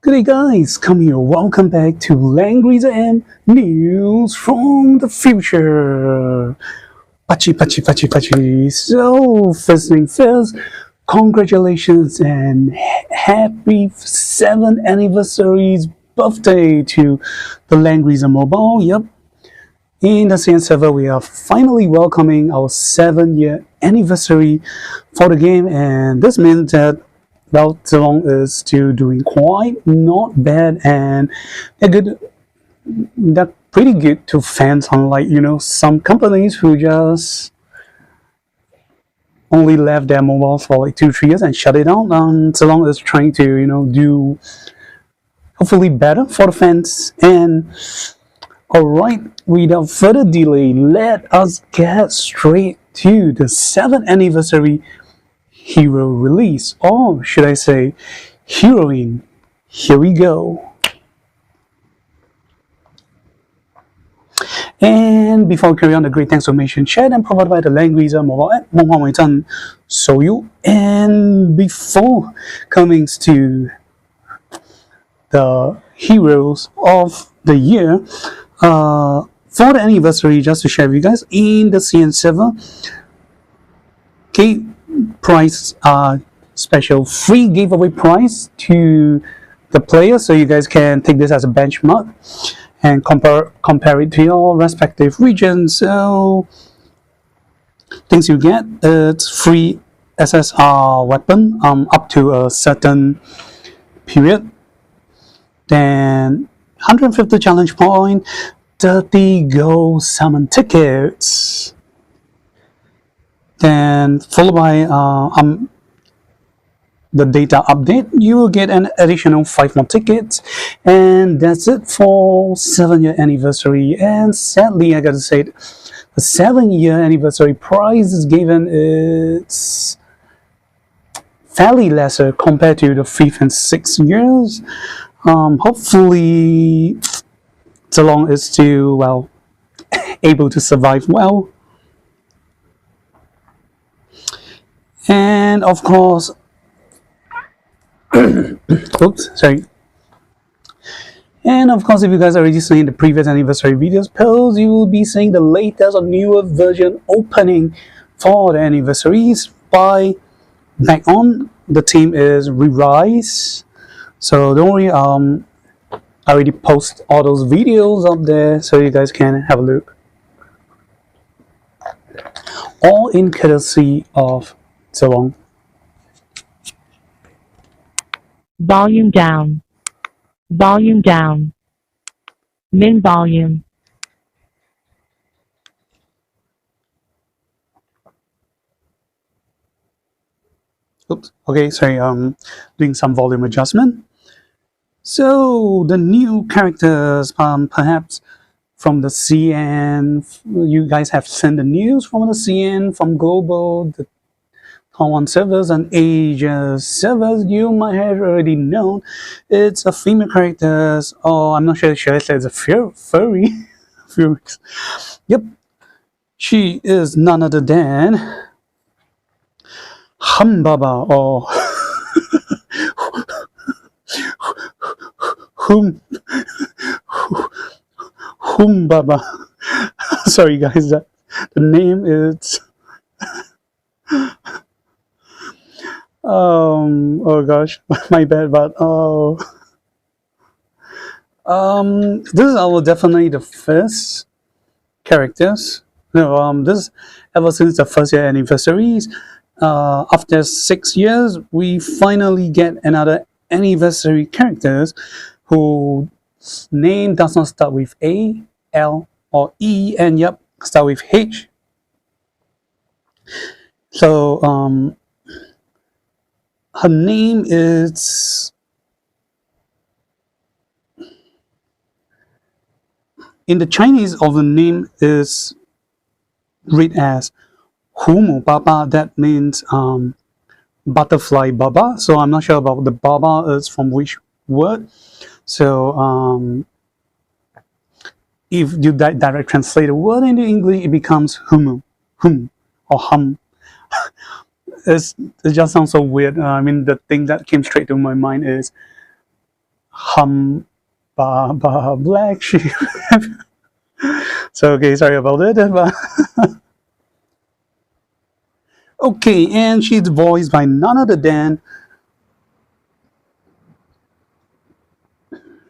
Good day guys, come here, welcome back to Langrisser M News from the future. Pachi. So, first thing first, congratulations and happy 7th anniversary birthday to the Langrisser Mobile. Yep, in the CN server, we are finally welcoming our 7-year anniversary for the game, and this means that well, Zilong is still doing quite not bad, and they're pretty good to fans, unlike some companies who just only left their mobile for like 2-3 years and shut it down. Zilong is trying to do hopefully better for the fans. And alright, without further delay, let us get straight to the 7th anniversary hero release, or should I say heroine. Here we go. And before we carry on, the great thanks donation shared and provided by the Langrisser mobile app, Soyu. And before coming to the heroes of the year, for the anniversary, just to share with you guys, in the CN server, okay, price special free giveaway prize to the players, so you guys can take this as a benchmark and compare it to your respective regions. So things you get, it's free SSR weapon up to a certain period, then 150 challenge point, 30 gold summon tickets, then followed by the data update. You will get an additional 5 more tickets, and that's it for 7-year anniversary. And sadly, I gotta say, the 7-year anniversary prize is given is fairly lesser compared to the 5th and 6th years. Hopefully, Zilong is still able to survive well. And of course, oops, sorry. And of course, if you guys are already seeing the previous anniversary videos post, you will be seeing the latest or newer version opening for the anniversaries by back on. The team is Re-Rise, so don't worry. I already post all those videos up there, so you guys can have a look. All in courtesy of Zilong. Volume down. Volume down. Min volume. Oops. Okay, sorry. Doing some volume adjustment. So the new characters, perhaps from the CN, you guys have sent the news from the CN, from global, the Taiwan servers and Asia servers. You might have already known it's a female character, or I'm not sure, should I say it's a furry? Yep, she is none other than Humbaba, or Humbaba. Sorry guys, the name is oh gosh, my bad, but this is definitely the first characters. No, this ever since the 1st-year anniversaries. After 6 years, we finally get another anniversary characters whose name does not start with A, L, or E, and yep, start with H. So her name is, in the Chinese of the name is read as Baba. That means butterfly Baba. So I'm not sure about the Baba is from which word. So if you direct translate the word into English, it becomes hum, or hum. It just sounds so weird. I mean, the thing that came straight to my mind is Humbaba black sheep. So okay, sorry about it. But okay, and she's voiced by none other than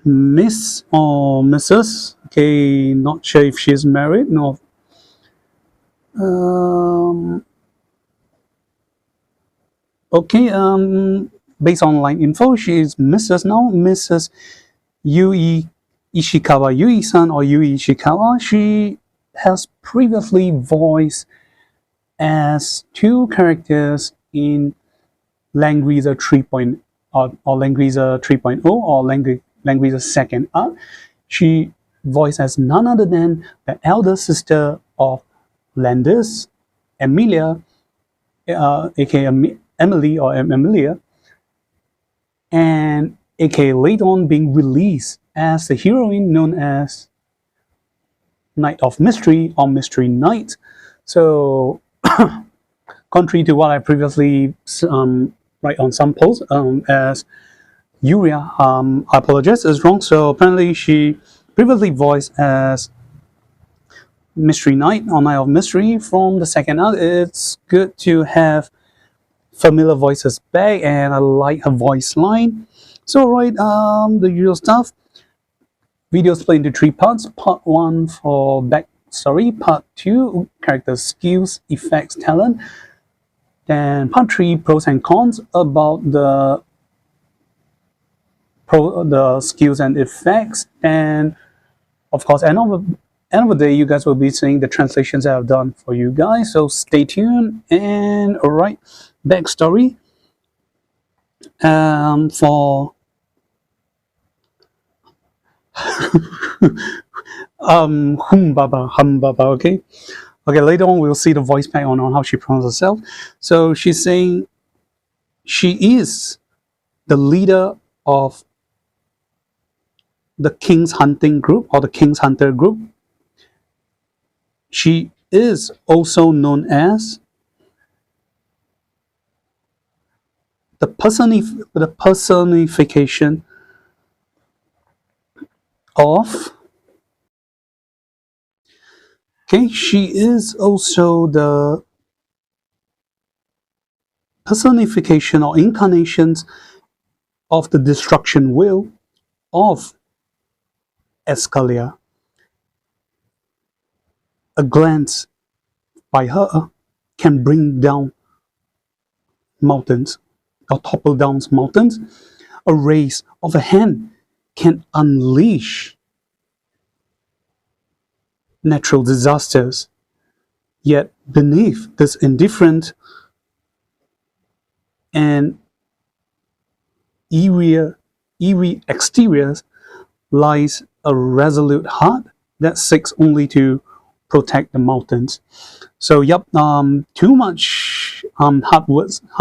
Miss or Mrs. Okay, not sure if she's married. No. Okay. Based on line info, she is Mrs. now. Mrs. Yui Ishikawa, Yui-san or Yui Ishikawa. She has previously voiced as two characters in Langrisser 3.0 or Langrisser 3.0 or Langrisser second arc. She voiced as none other than the elder sister of Landis, Emilia, aka Emily or Emilia, and aka later on being released as the heroine known as Night of Mystery or Mystery Night. So, contrary to what I previously write on some posts, as Yuria, I apologize, is wrong. So apparently she previously voiced as Mystery Night or Night of Mystery from the second arc. It's good to have familiar voices back, and I like her voice line. So right, the usual stuff. Videos split into three parts. Part 1 for backstory, part 2 character skills, effects, talent, then part 3 pros and cons about the skills and effects, and of course end of the day you guys will be seeing the translations that I've done for you guys, so stay tuned. And alright, backstory for Humbaba, okay, later on we'll see the voice pack on how she pronounces herself. So she's saying she is the leader of the King's Hunting group or the King's Hunter group. She is also known as the personification of, okay, she is also the personification or incarnations of the destruction will of Escalia. A glance by her can bring down mountains or topple down mountains. A raise of a hand can unleash natural disasters. Yet beneath this indifferent and eerie exterior lies a resolute heart that seeks only to protect the mountains. So yep, too much hard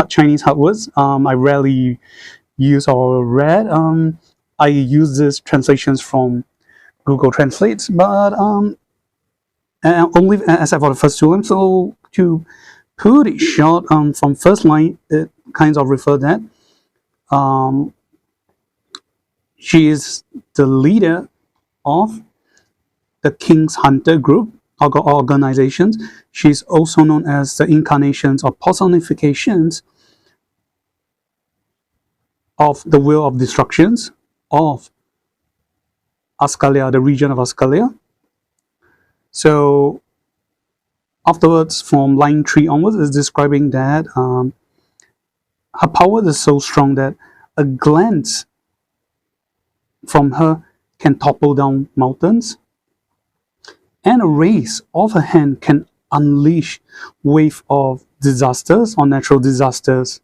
Chinese hard words. I rarely use or read. I use these translations from Google Translates, but only except for the first two lines. So to put it short, from first line, it kind of refer that she is the leader of the King's Hunter group or organizations. She's also known as the incarnations or personifications of the will of destructions of Ascalia, the region of Ascalia. So afterwards, from line 3 onwards, is describing that her power is so strong that a glance from her can topple down mountains, and a raise of her hand can unleash wave of disasters or natural disasters.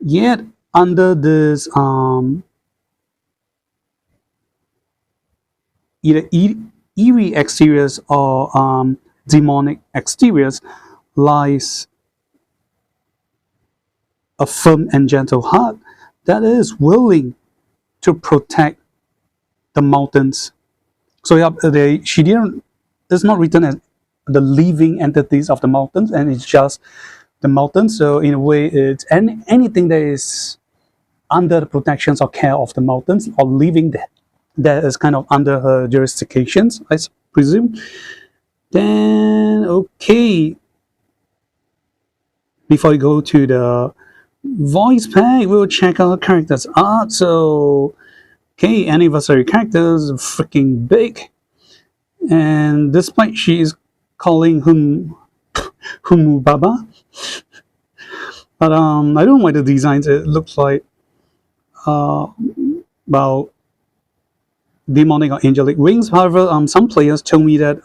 Yet under this either eerie exteriors or demonic exteriors lies a firm and gentle heart that is willing to protect the mountains. So yeah, she didn't. It's not written as the living entities of the mountains, and it's just the mountains. So in a way, it's anything that is under the protections or care of the mountains, or living there. That is kind of under her jurisdictions, I presume. Then, okay. Before we go to the voice pack, we'll check out characters art. So, okay, anniversary characters, freaking big. And despite she is calling Humbaba, but I don't know why the designs, it looks like well, demonic or angelic wings. However, some players told me that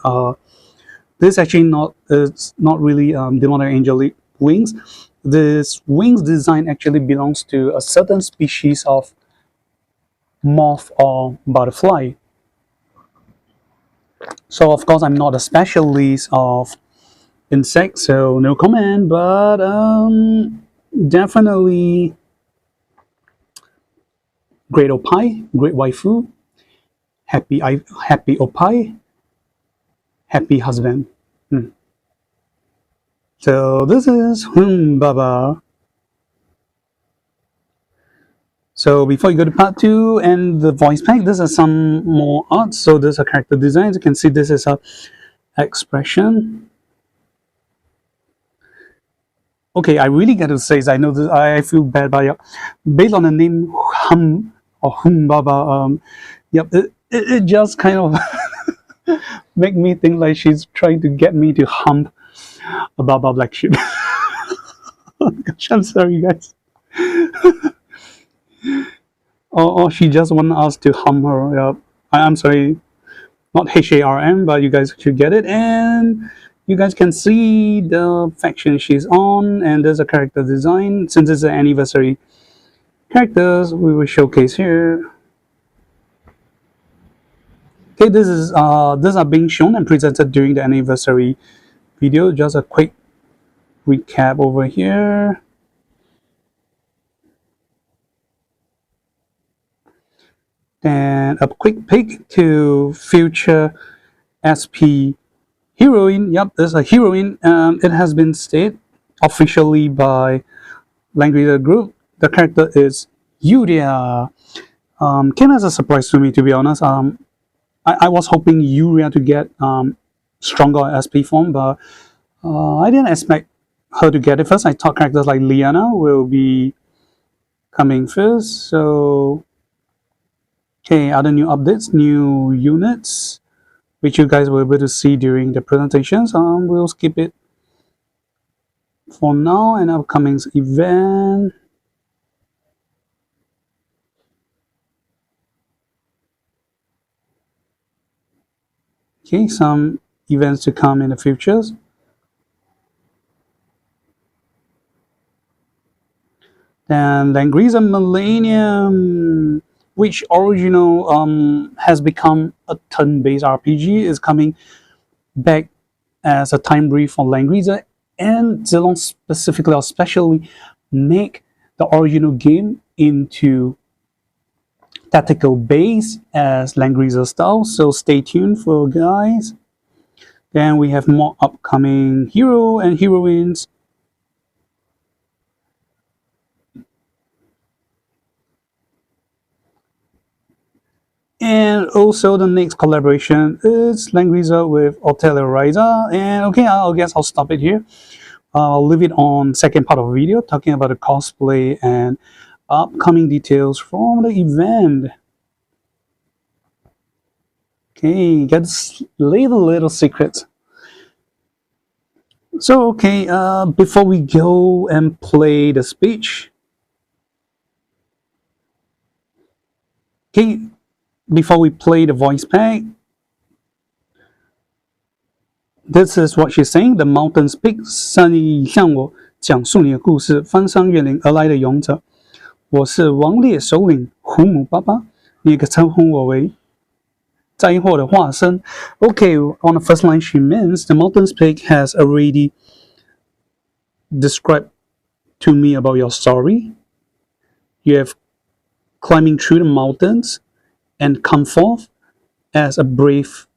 this actually it's not really demonic or angelic wings. This wings design actually belongs to a certain species of moth or butterfly. So of course I'm not a specialist of insects, so no comment, but definitely great opai, great waifu, happy opai, happy husband. So this is Baba. So before you go to part 2 and the voice pack, this is some more art. So there's a character design. You can see this is a expression. Okay, I really got to say, I know this, I feel bad by based on the name Baba. Yep, it just kind of make me think like she's trying to get me to hump a Baba black sheep. Oh gosh, I'm sorry, guys. or she just want us to hum her. Yep. I'm sorry, not HARM, but you guys should get it. And you guys can see the faction she's on, and there's a character design. Since it's an anniversary characters, we will showcase here. Okay, these are being shown and presented during the anniversary video. Just a quick recap over here. And a quick peek to future SP heroine. Yep, there's a heroine. It has been stated officially by Langrisser Group. The character is Yuria. Came as a surprise to me, to be honest. I was hoping Yuria to get stronger SP form, but I didn't expect her to get it first. I thought characters like Liana will be coming first. So, okay, other new updates, new units, which you guys will be able to see during the presentations. We'll skip it for now, and upcoming event. Okay, some events to come in the futures. Then Langrisser Millennium, which original has become a turn-based RPG, is coming back as a time brief for Langrisser, and Zilong specifically or especially make the original game into tactical base as Langrisser style. So stay tuned for guys. Then we have more upcoming hero and heroines. And also the next collaboration is Langrisser with Othello Riser. And okay, I guess I'll stop it here. I'll leave it on second part of the video talking about the cosplay and upcoming details from the event. Okay, get little secrets. So okay, before we go and play the speech, okay, before we play the voice pack, this is what she's saying. The mountains peak， 向我讲述你的故事，翻山越岭而来的勇者。我是王烈首领胡姆巴巴，你可称呼我为灾祸的化身。Okay, on the first line she means the mountains peak has already described to me about your story. You have climbing through the mountains and come forth as a brave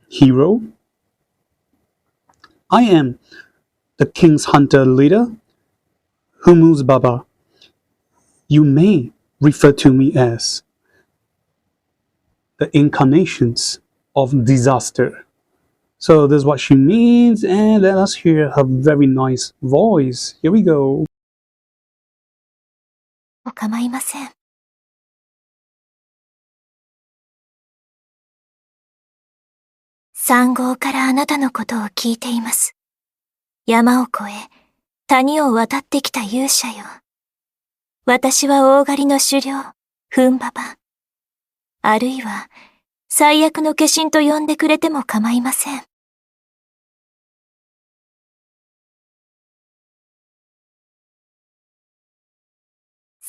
hero. I am the king's hunter leader, Humbaba. You may refer to me as the incarnations of disaster. So this is what she means, and let us hear her very nice voice. Here we go. お構いません。3号からあなたのことを聞いています。山を越え、谷を渡ってきた勇者よ。私は大狩りの狩猟、フンババ。あるいは、最悪の化身と呼んでくれても構いません。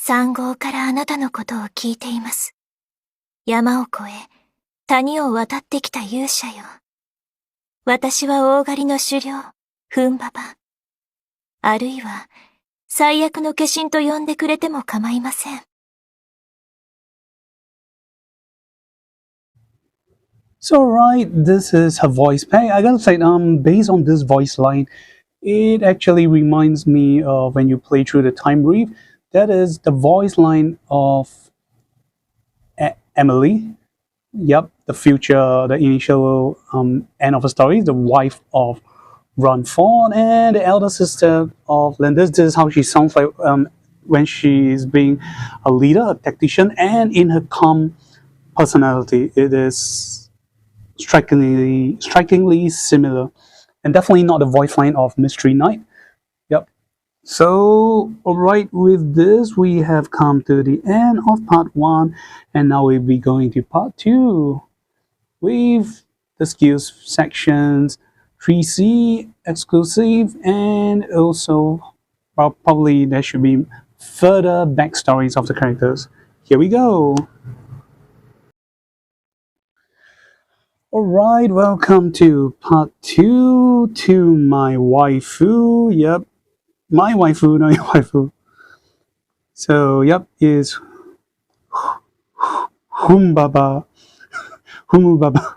3号からあなたのことを聞いています。山を越え、谷を渡ってきた勇者よ。私は大狩りの狩猟、フンババ。あるいは、最悪の化身と呼んでくれても構いません。So right, this is her voice pack. I gotta say, based on this voice line, it actually reminds me of when you play through the time brief. That is the voice line of Emily. Yep, the future, the initial end of the story, the wife of Ron Ford and the elder sister of Linda. This is how she sounds like when she's being a leader, a tactician, and in her calm personality. It is strikingly similar, and definitely not the voice line of Mystery Knight. Yep. So, alright, with this, we have come to the end of part 1, and now we'll be going to part 2 with the skills sections, 3C exclusive, and also, well, probably there should be further backstories of the characters. Here we go. Alright, welcome to part 2 to my waifu. Yep, my waifu, not your waifu. So, yep, is Humbaba. Humbaba.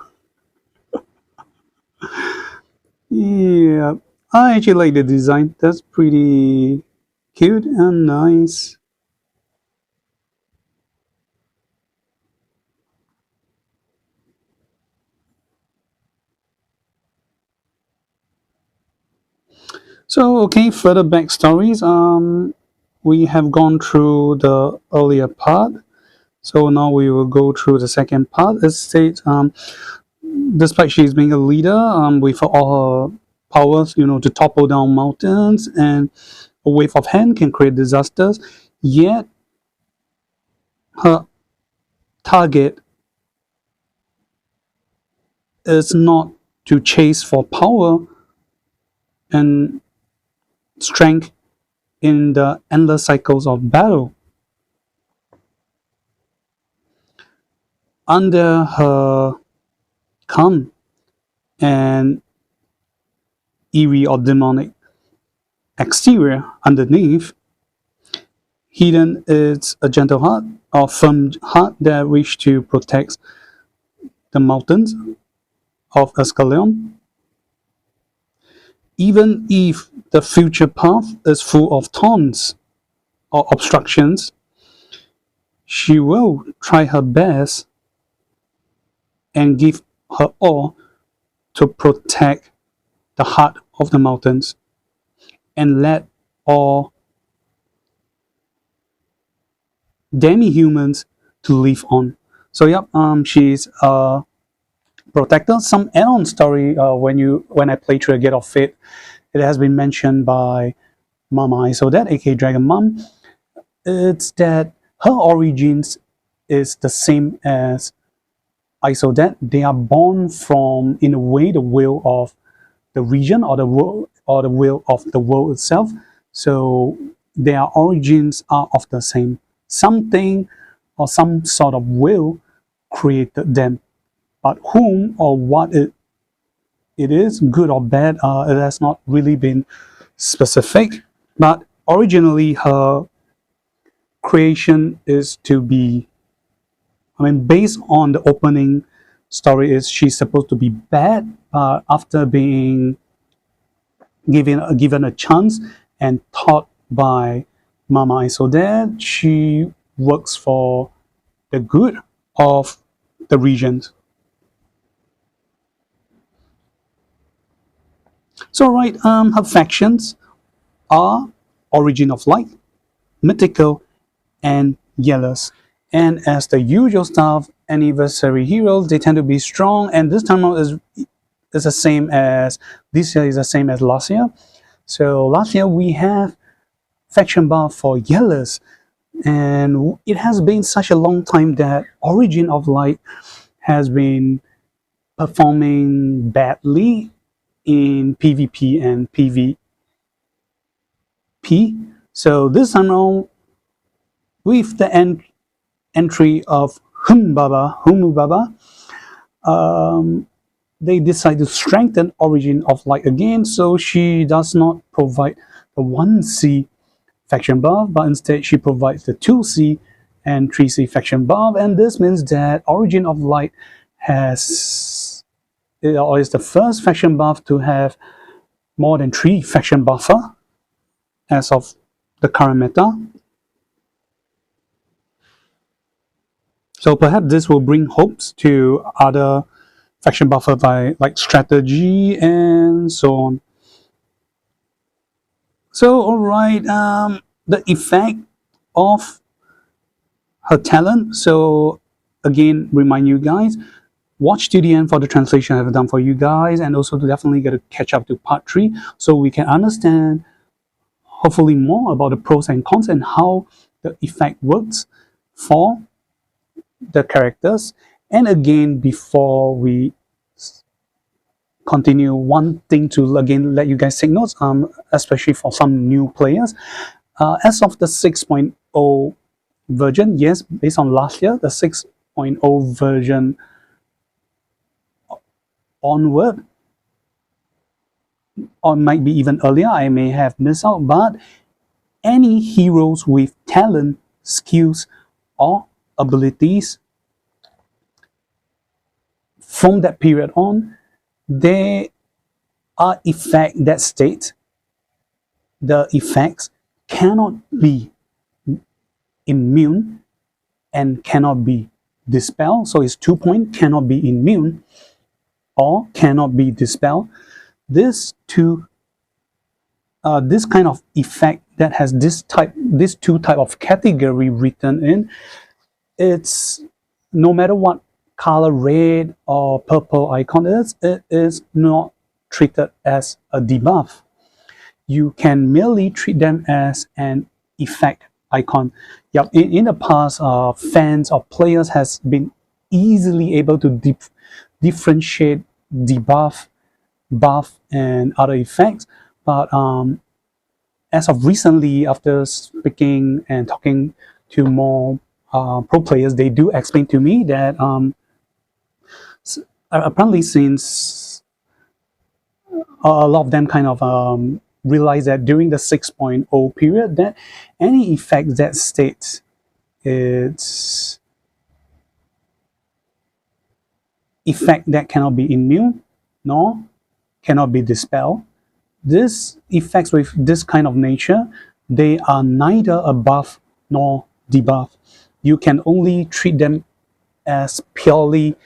Yeah, I actually like the design. That's pretty cute and nice. So, okay, further backstories. We have gone through the earlier part. So now we will go through the second part. It states, despite she's being a leader, with all her powers, to topple down mountains, and a wave of hand can create disasters, yet her target is not to chase for power and strength in the endless cycles of battle. Under her calm and eerie or demonic exterior, underneath, hidden is a gentle heart or firm heart that wishes to protect the mountains of Escalon. Even if the future path is full of thorns or obstructions, she will try her best and give her all to protect the heart of the mountains and let all demi-humans to live on. So yep, she's a protector. Some add-on story when I play through a Gate of Fate, it has been mentioned by Mama Isodet, aka Dragon Mom. It's that her origins is the same as Isodet. They are born from, in a way, the will of the region or the world or the will of the world itself. So their origins are of the same. Something or some sort of will created them, but whom or what it is, good or bad, it has not really been specific. But originally, her creation is to be, based on the opening story, is she's supposed to be bad, after being given a chance and taught by Mama ISO Dad. She works for the good of the region. So right, her factions are Origin of Light, Mythical, and Yellows. And as the usual stuff, anniversary heroes, they tend to be strong, and this time out is the same as this year is the same as last year. So last year we have faction buff for Yellows, and it has been such a long time that Origin of Light has been performing badly in PvP and PvP. So this time around, with the entry of Humbaba, they decide to strengthen Origin of Light again, so she does not provide the 1C faction buff, but instead she provides the 2C and 3C faction buff, and this means that Origin of Light is the first faction buff to have more than 3 faction buffer as of the current meta. So perhaps this will bring hopes to other faction buffer like strategy and so on. So alright, the effect of her talent. So again, remind you guys, watch to the end for the translation I've done for you guys, and also to definitely get to catch up to part 3 so we can understand hopefully more about the pros and cons and how the effect works for the characters. And again, before we continue, one thing to again let you guys take notes, especially for some new players, as of the 6.0 version, yes, based on last year, the 6.0 version onward, or might be even earlier, I may have missed out, but any heroes with talent, skills, or abilities from that period on, there are effects that state the effects cannot be immune and cannot be dispelled. So it's 2 point, cannot be immune or cannot be dispelled. This kind of effect that has this two type of category written in, it's no matter what color red or purple icon is, it is not treated as a debuff. You can merely treat them as an effect icon. Yep, in the past, fans or players has been easily able to differentiate debuff, buff, and other effects, but as of recently, after speaking and talking to more pro players, they do explain to me that apparently since a lot of them kind of realize that during the 6.0 period, that any effect that states it's effect that cannot be immune nor cannot be dispelled, these effects with this kind of nature, they are neither a buff nor debuff. You can only treat them as purely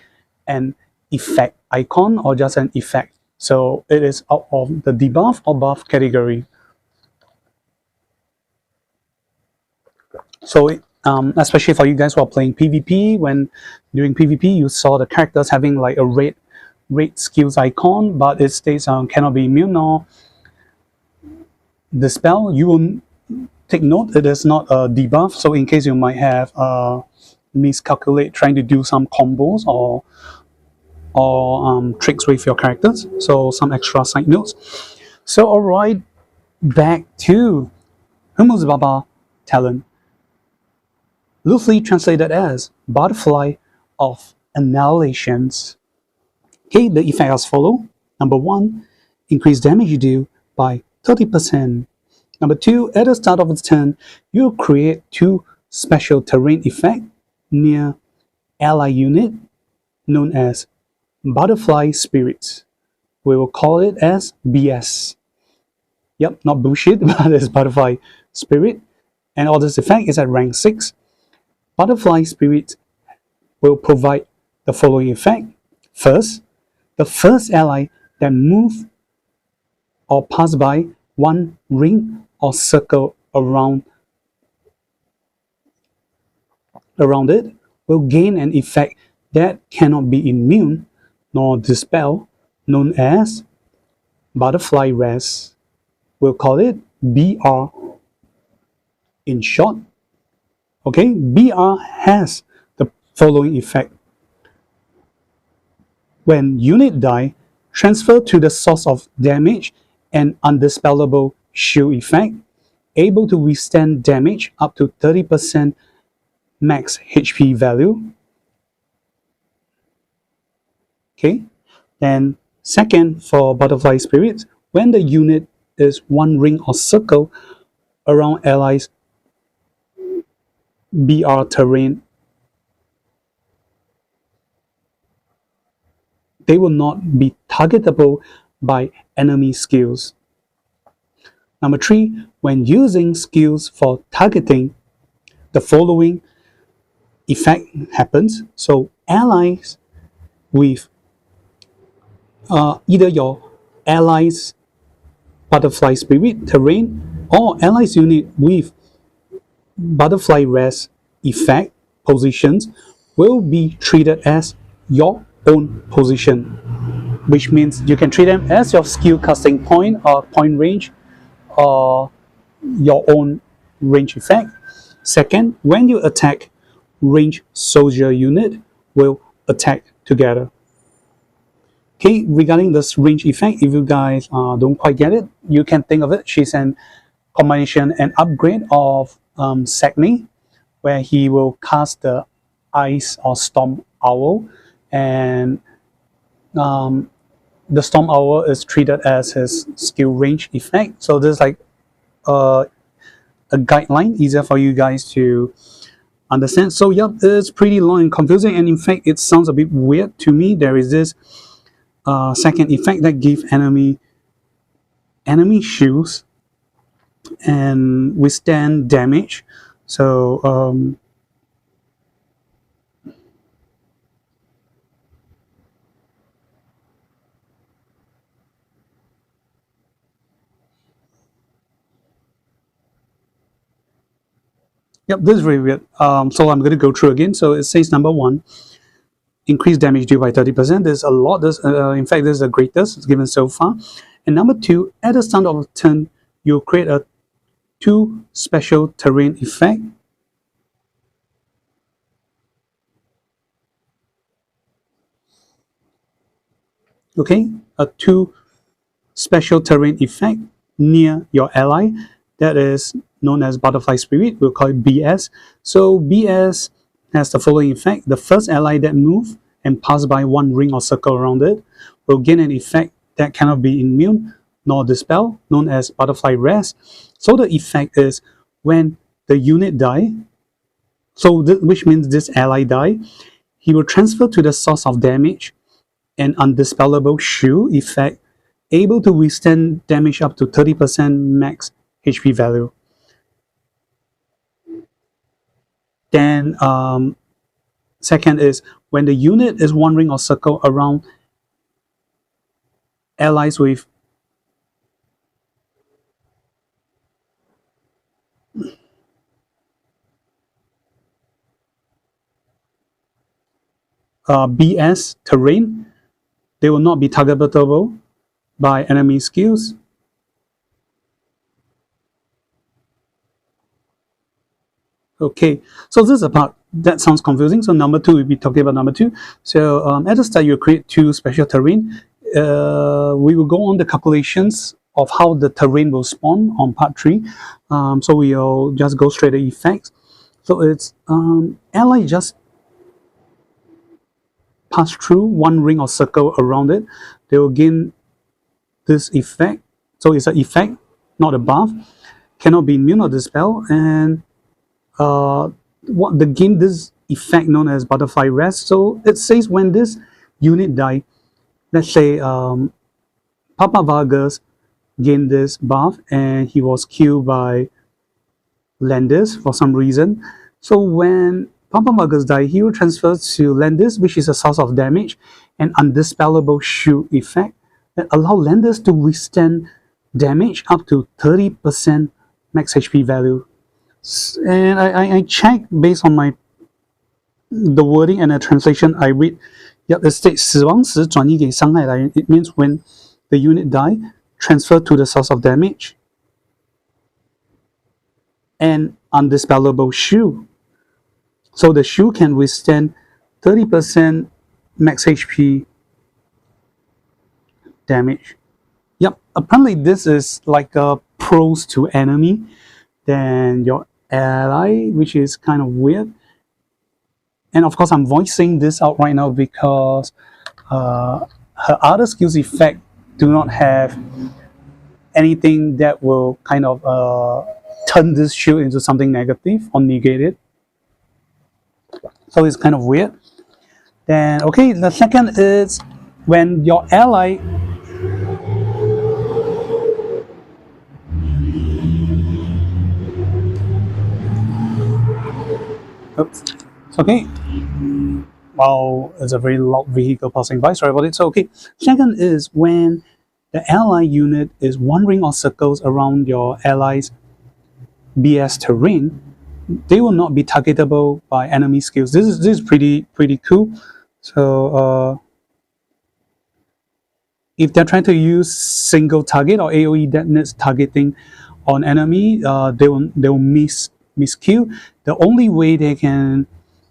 an effect icon or just an effect. So it is out of the debuff or buff category. So especially for you guys who are playing PvP, when during PvP you saw the characters having like a red skills icon, but it states cannot be immune or dispel, you will take note it is not a debuff. So in case you might have miscalculate trying to do some combos or tricks with your characters, so some extra side notes. So alright, back to Humbaba talent, loosely translated as butterfly of annihilations. Okay, the effect as follow. Number 1, increase damage you do by 30%. Number 2, at the start of its turn, you create 2 special terrain effects near ally unit known as butterfly spirits. We will call it as BS. Yep, not bullshit, but it's butterfly spirit. and all this effect is at rank 6. Butterfly Spirit will provide the following effect. First, the first ally that move or pass by one ring or circle around it will gain an effect that cannot be immune nor dispel, known as Butterfly Rest. We'll call it BR in short. Okay, BR has the following effect. When unit die, transfer to the source of damage an undispellable shield effect, able to withstand damage up to 30% max HP value. Okay, then second, for Butterfly Spirit, when the unit is one ring or circle around allies BR terrain, they will not be targetable by enemy skills. Number 3, when using skills for targeting, the following effect happens. So allies with either your allies Butterfly Spirit terrain or allies unit with Butterfly Rest effect positions will be treated as your own position, which means you can treat them as your skill casting point or point range or your own range effect. Second, when you attack, range soldier unit will attack together. Okay, regarding this range effect, if you guys don't quite get it, you can think of it. She's an combination and upgrade of Sagni, where he will cast the Ice or Storm Owl, and the Storm Owl is treated as his skill range effect. So there's like a guideline, easier for you guys to understand. So yep, it's pretty long and confusing, and in fact it sounds a bit weird to me. There is this second effect that give enemy shields and withstand damage. So yep, this is very weird. So I'm going to go through again. So it says number 1, increase damage due by 30%. There's a lot. In fact, this is the greatest given so far. And number 2, at the start of a turn, you create a 2 special terrain effect. Okay, a 2 special terrain effect near your ally. That is known as Butterfly Spirit. We'll call it BS. So BS has the following effect. The first ally that move and pass by one ring or circle around it will gain an effect that cannot be immune nor dispel, known as Butterfly Rest. So the effect is when the unit die, which means this ally die, he will transfer to the source of damage an undispellable shield effect, able to withstand damage up to 30% max HP value. Then second is when the unit is one ring or circle around allies with BS terrain, they will not be targetable by enemy skills. Okay, so this is a part that sounds confusing. So number 2, we'll be talking about number 2. So at the start, you create 2 special terrain. We will go on the calculations of how the terrain will spawn on part 3. So we'll just go straight to effects. So it's ally just pass through one ring or circle around it. They will gain this effect. So it's an effect, not a buff. Cannot be immune or dispel, and gain this effect known as Butterfly Rest. So it says when this unit die, let's say Papa Vargas gained this buff and he was killed by Landis for some reason. So when Pampa Marcus die, hero transfers to Landis, which is a source of damage, an undispellable shield effect that allow Landis to withstand damage up to 30% max HP value. And I checked based on the wording and the translation I read. Yep, it states 死亡时转移给伤害来源. It means when the unit die, transfer to the source of damage. And undispellable shield. So the shield can withstand 30% max HP damage. Yep, apparently this is like a pros to enemy than your ally, which is kind of weird. And of course, I'm voicing this out right now because her other skills effect do not have anything that will kind of turn this shield into something negative or negate it. So it's kind of weird. Then, okay, the second is when your ally oops, it's okay. Wow, it's a very loud vehicle passing by, sorry about it. So okay, second is when the ally unit is wandering or circles around your allies BS terrain, they will not be targetable by enemy skills. This is pretty cool. So if they're trying to use single target or AOE that needs targeting on enemy, they will miscue. The only way they can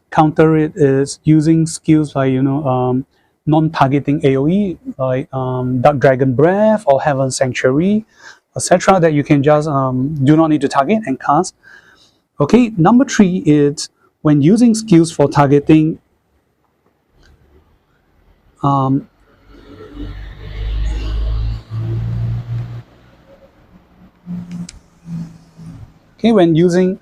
counter it is using skills like non-targeting AOE like Dark Dragon Breath or Heaven Sanctuary, etc. that you can just do not need to target and cast. Okay, number 3 is when using skills for targeting. Okay, when using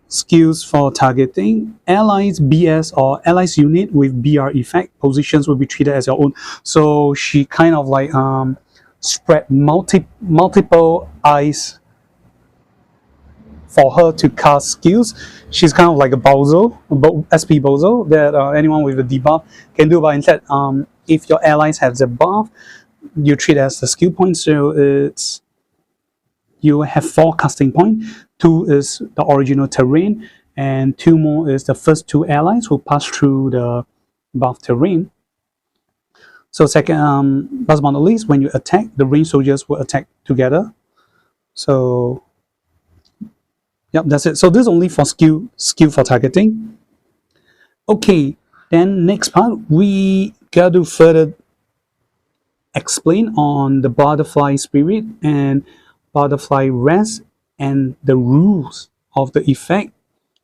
skills for targeting, allies BS or allies unit with BR effect positions will be treated as your own. So she kind of like spread multiple eyes for her to cast skills. She's kind of like a Bozo, SP Bozo that anyone with a debuff can do. But instead, if your allies have the buff, you treat it as the skill point. So it's you have 4 casting points. 2 is the original terrain, and 2 more is the first 2 allies who pass through the buff terrain. So second, last but not least, when you attack, the ranged soldiers will attack together. So yep, that's it. So this is only for skill for targeting. Okay, then next part we got to further explain on the butterfly spirit and butterfly rest and the rules of the effect.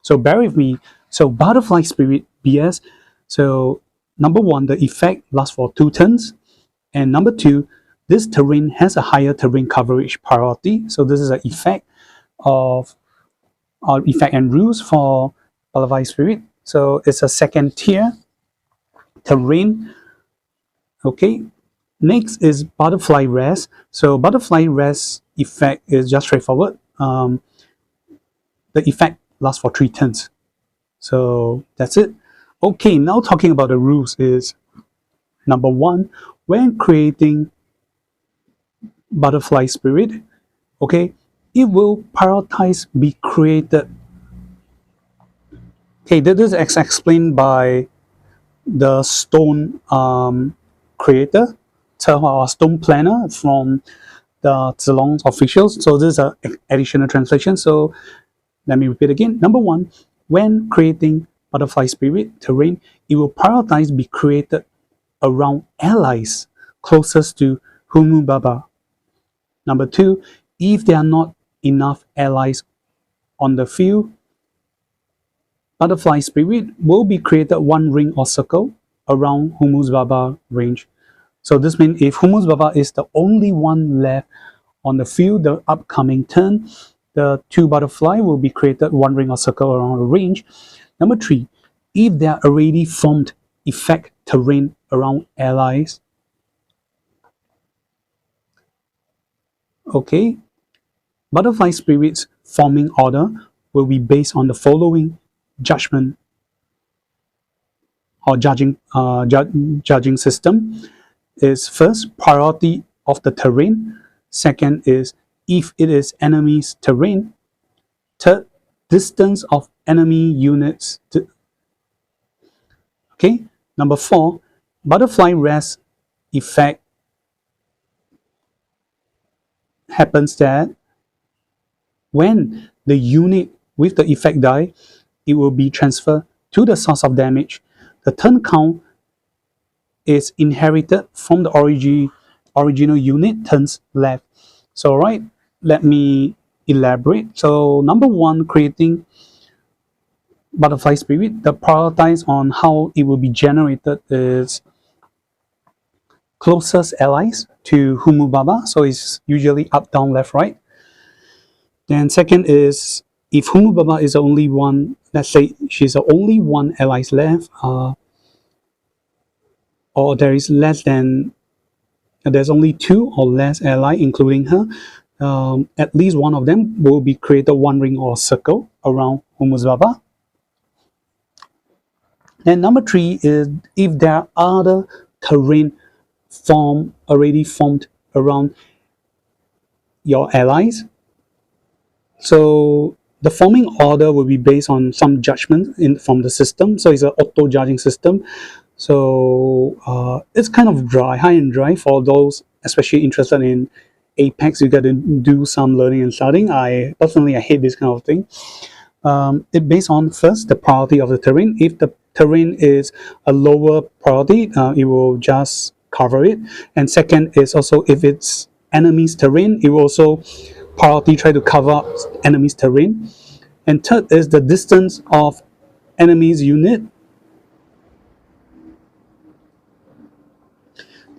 So bear with me. So butterfly spirit BS. So number 1, the effect lasts for 2 turns, and number 2, this terrain has a higher terrain coverage priority. So this is an effect of effect and rules for butterfly spirit. So it's a second tier terrain. Okay, next is butterfly rest. So butterfly rest effect is just straightforward. The effect lasts for 3 turns. So that's it. Okay, now talking about the rules is number 1, when creating butterfly spirit, okay, it will prioritize be created. Okay, this is explained by the stone creator, or stone planner from the Zilong's officials. So this is an additional translation. So let me repeat again. Number 1, when creating butterfly spirit terrain, it will prioritize be created around allies closest to Humbaba. Number 2, if there are not enough allies on the field, butterfly spirit will be created 1 ring or circle around Humbaba range. So this means if Humbaba is the only one left on the field the upcoming turn, the 2 butterfly will be created 1 ring or circle around the range. Number 3, if there are already formed effect terrain around allies, okay, Butterfly spirit's forming order will be based on the following judgment or judging system. Is first, priority of the terrain. Second is if it is enemy's terrain. Third, distance of enemy units. Okay. Number 4, butterfly rest effect happens that when the unit with the effect die, it will be transferred to the source of damage. The turn count is inherited from the original unit turns left. So right, let me elaborate. So number 1, creating butterfly spirit, the prioritize on how it will be generated is closest allies to Humbaba, so it's usually up, down, left, right. Then second is if Humbaba is the only one, let's say she's the only one allies left, or there is less than, there's only 2 or less ally including her, at least one of them will be created one ring or circle around Humbaba. Then number 3 is if there are other terrain already formed around your allies. So the forming order will be based on some judgment from the system. So it's an auto judging system. So it's kind of dry, high and dry for those especially interested in Apex. You got to do some learning and studying. I personally hate this kind of thing. It based on first the priority of the terrain. If the terrain is a lower priority, it will just cover it. And second is also if it's enemy's terrain, it will also priority try to cover up enemy's terrain. And third is the distance of enemy's unit.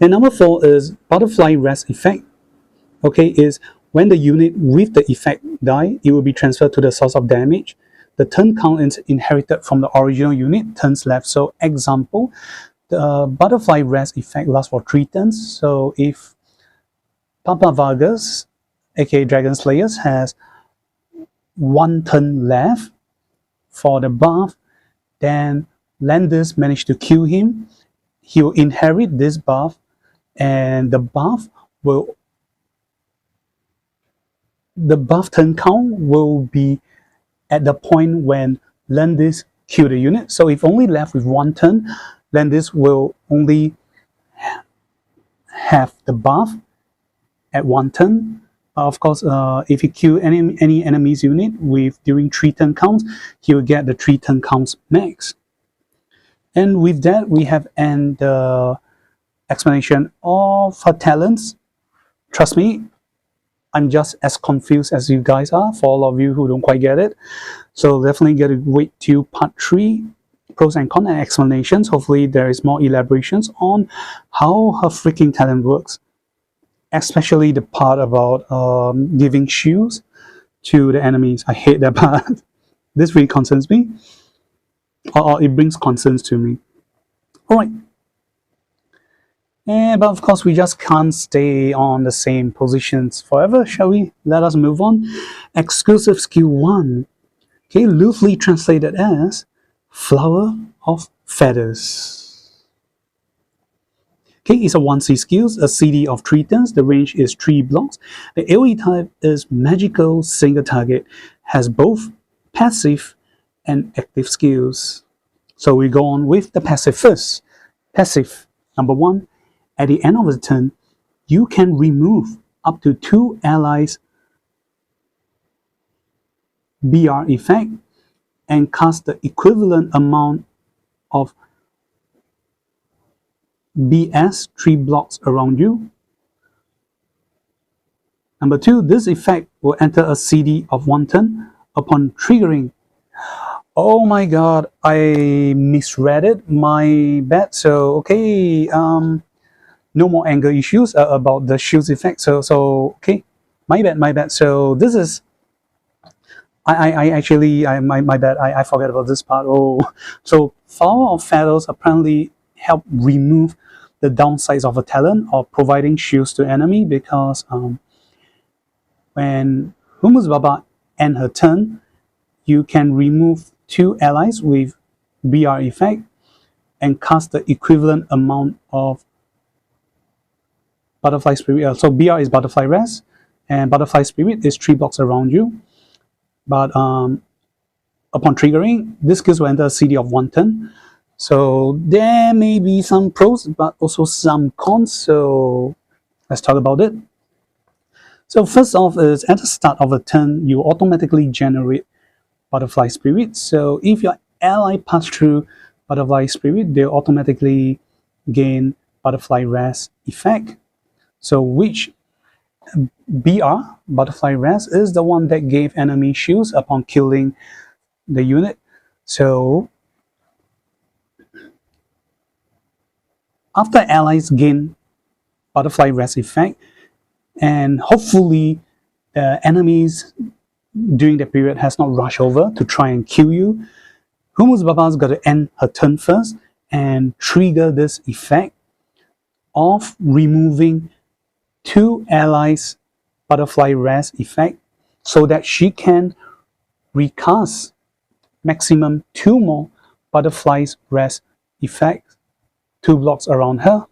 And number 4 is butterfly rest effect. Okay, is when the unit with the effect die, it will be transferred to the source of damage. The turn count is inherited from the original unit, turns left. So example, the butterfly rest effect lasts for 3 turns. So if Papa Vargas, aka Dragon Slayers, has 1 turn left for the buff, then Landis managed to kill him. He will inherit this buff, and the buff turn count will be at the point when Landis kill the unit. So if only left with 1 turn, Landis will only have the buff at 1 turn. Of course, if he kill any enemy's unit with during 3 turn counts, he will get the 3 turn counts max. And with that, we have end the explanation of her talents. Trust me, I'm just as confused as you guys are, for all of you who don't quite get it. So definitely get to wait till part 3, pros and cons and explanations. Hopefully there is more elaborations on how her freaking talent works, especially the part about giving shields to the enemies. I hate that part. This really concerns me, or it brings concerns to me. Alright. But of course, we just can't stay on the same positions forever, shall we? Let us move on. Exclusive skill 1. Okay, loosely translated as Flower of Feathers. Okay, it's a 1C skills, a CD of 3 turns. The range is 3 blocks. The AoE type is magical single target. Has both passive and active skills. So we go on with the passive first. Passive, number 1. At the end of the turn, you can remove up to 2 allies' BR effect and cast the equivalent amount of BS 3 blocks around you. Number 2, this effect will enter a CD of 1 turn upon triggering. Oh my god, I misread it, my bad. So okay, no more anger issues about the shields effect. So okay, my bad. So this is, I actually, my bad. I forgot about this part. Oh, so Flower of Feathers apparently help remove the downsides of a talent or providing shields to enemy, because when Humbaba and her turn, you can remove 2 allies with BR effect and cast the equivalent amount of Butterfly Spirit. So BR is Butterfly Rest, and Butterfly Spirit is 3 blocks around you. But upon triggering, this skills will enter a CD of 1 turn. So there may be some pros, but also some cons. So let's talk about it. So first off is at the start of a turn, you automatically generate Butterfly Spirit. So if your ally pass through Butterfly Spirit, they automatically gain Butterfly Rest effect. So which BR, Butterfly Rest, is the one that gave enemy shields upon killing the unit. So after allies gain Butterfly Rest effect, and hopefully the enemies during that period has not rushed over to try and kill you, Humbaba got to end her turn first and trigger this effect of removing 2 allies Butterfly Rest effect so that she can recast maximum 2 more Butterfly's Rest effect, 2 blocks around her,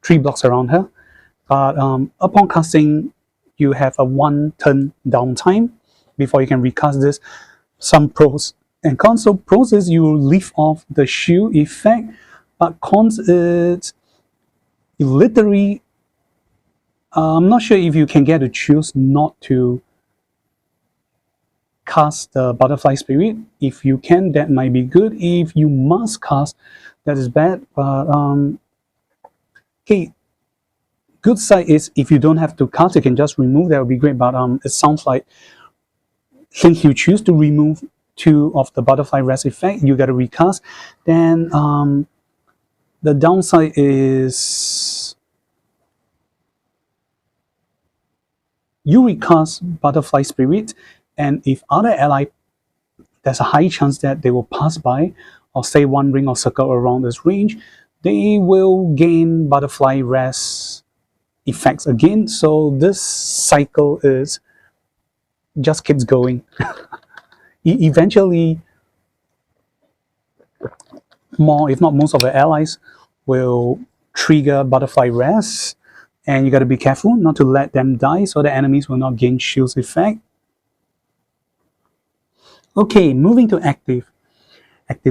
3 blocks around her. But upon casting, you have a 1 turn downtime before you can recast this. Some pros and cons. So pros is you leave off the shield effect, but cons is you literally, I'm not sure if you can get to choose not to cast the Butterfly Spirit. If you can, that might be good. If you must cast, that is bad. But okay, good side is if you don't have to cast, you can just remove. That would be great. But it sounds like since you choose to remove 2 of the Butterfly Rest effect, you got to recast. Then the downside is you recast Butterfly Spirit, and if other ally, there's a high chance that they will pass by or say 1 ring or circle around this range, they will gain Butterfly Rest effects again. So this cycle is just keeps going. Eventually, more, if not most of the allies will trigger Butterfly Rest, and you got to be careful not to let them die so the enemies will not gain shields effect. Okay, moving to active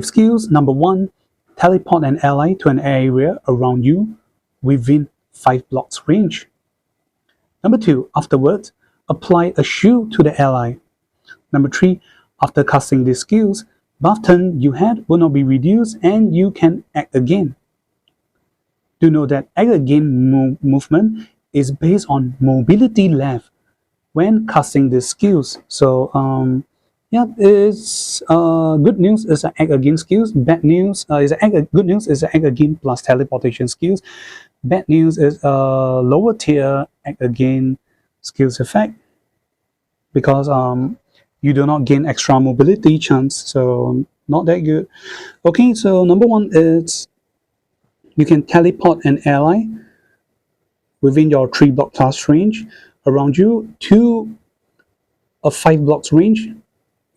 skills. Number 1, teleport an ally to an area around you within 5 blocks range. Number 2, afterwards, apply a shield to the ally. Number 3, after casting these skills, buff turn you had will not be reduced and you can act again. Do know that act again movement is based on mobility left when casting these skills. So yeah, it's good news is an act again skills. Bad news is good news is an act again plus teleportation skills. Bad news is lower tier act again skills effect because you do not gain extra mobility chance, so not that good. Okay, so number 1 is you can teleport an ally within your 3 block class range around you to a 5 blocks range,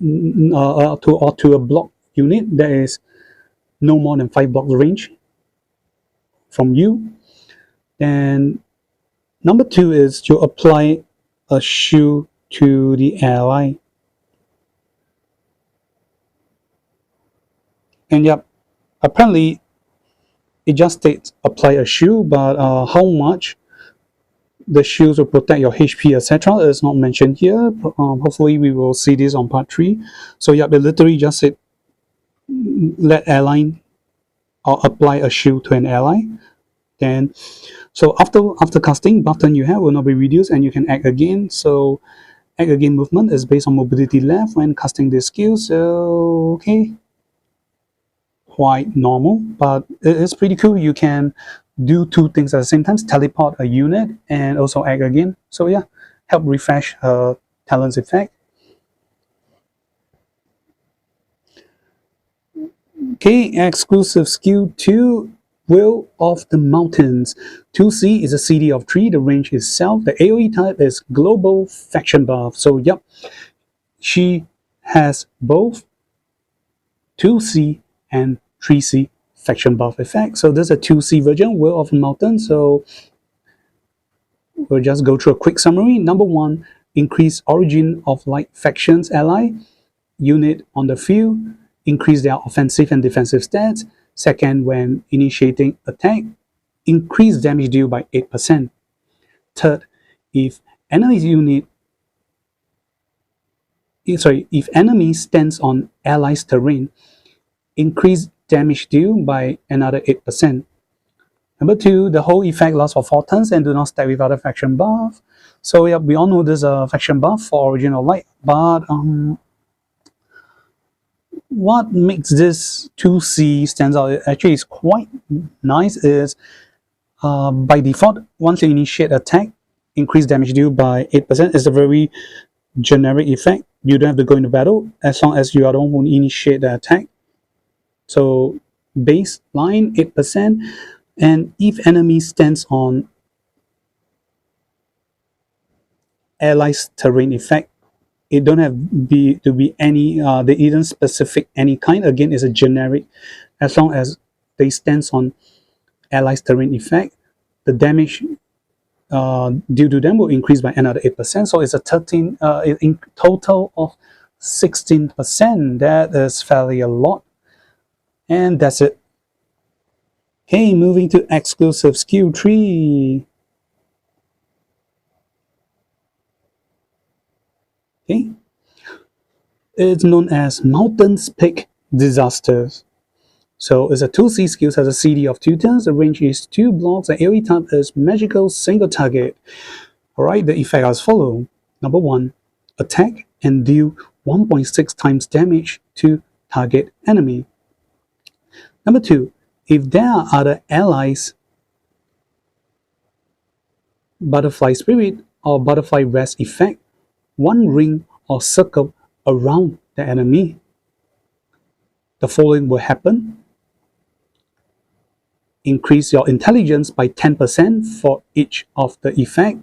to a block unit that is no more than 5 blocks range from you. And number 2 is you apply a shield to the ally. And yep, apparently it just states apply a shield, but how much the shields will protect your HP, etc. is not mentioned here. Hopefully we will see this on part 3. So yeah, it literally just said let ally or apply a shield to an ally. Then so after casting, buff turn you have will not be reduced and you can act again. So act again movement is based on mobility left when casting this skill. So okay, quite normal, but it's pretty cool. You can do 2 things at the same time, teleport a unit and also act again. So yeah, help refresh her talents effect. Okay, exclusive skill 2 Will of the Mountains. 2C is a CD of 3. The range is South. The AoE type is Global Faction Buff. So, yep, she has both 2C and 3C faction buff effect. So this is a 2C version, Will of the Mountain. So we'll just go through a quick summary. Number 1, increase origin of light factions ally unit on the field, increase their offensive and defensive stats. Second, when initiating attack, increase damage deal by 8%. Third, if enemy stands on allies terrain, increase damage deal by another 8%. Number 2, the whole effect lasts for 4 turns and do not stack with other faction buff. So yeah, we all know there's a faction buff for original light, but what makes this 2C stands out actually is quite nice is by default, once you initiate attack, increase damage deal by 8% is a very generic effect. You don't have to go into battle as long as you are the one who initiate the attack. So baseline 8%, and if enemy stands on allies terrain effect, it don't have to be any they didn't specific any kind. Again, it's a generic. As long as they stands on allies terrain effect, the damage due to them will increase by another 8%. So it's a 13 in total of 16%. That is fairly a lot. And that's it. Okay, moving to exclusive skill tree. Okay, it's known as Mountains Peak Disasters. So it's a 2C skill, has a CD of 2 turns. The range is 2 blocks. The AoE type is magical single target. Alright, the effect as follows. Number 1, attack and deal 1.6 times damage to target enemy. Number 2, if there are other allies, butterfly spirit or butterfly rest effect, 1 ring or circle around the enemy, the following will happen. Increase your intelligence by 10% for each of the effect.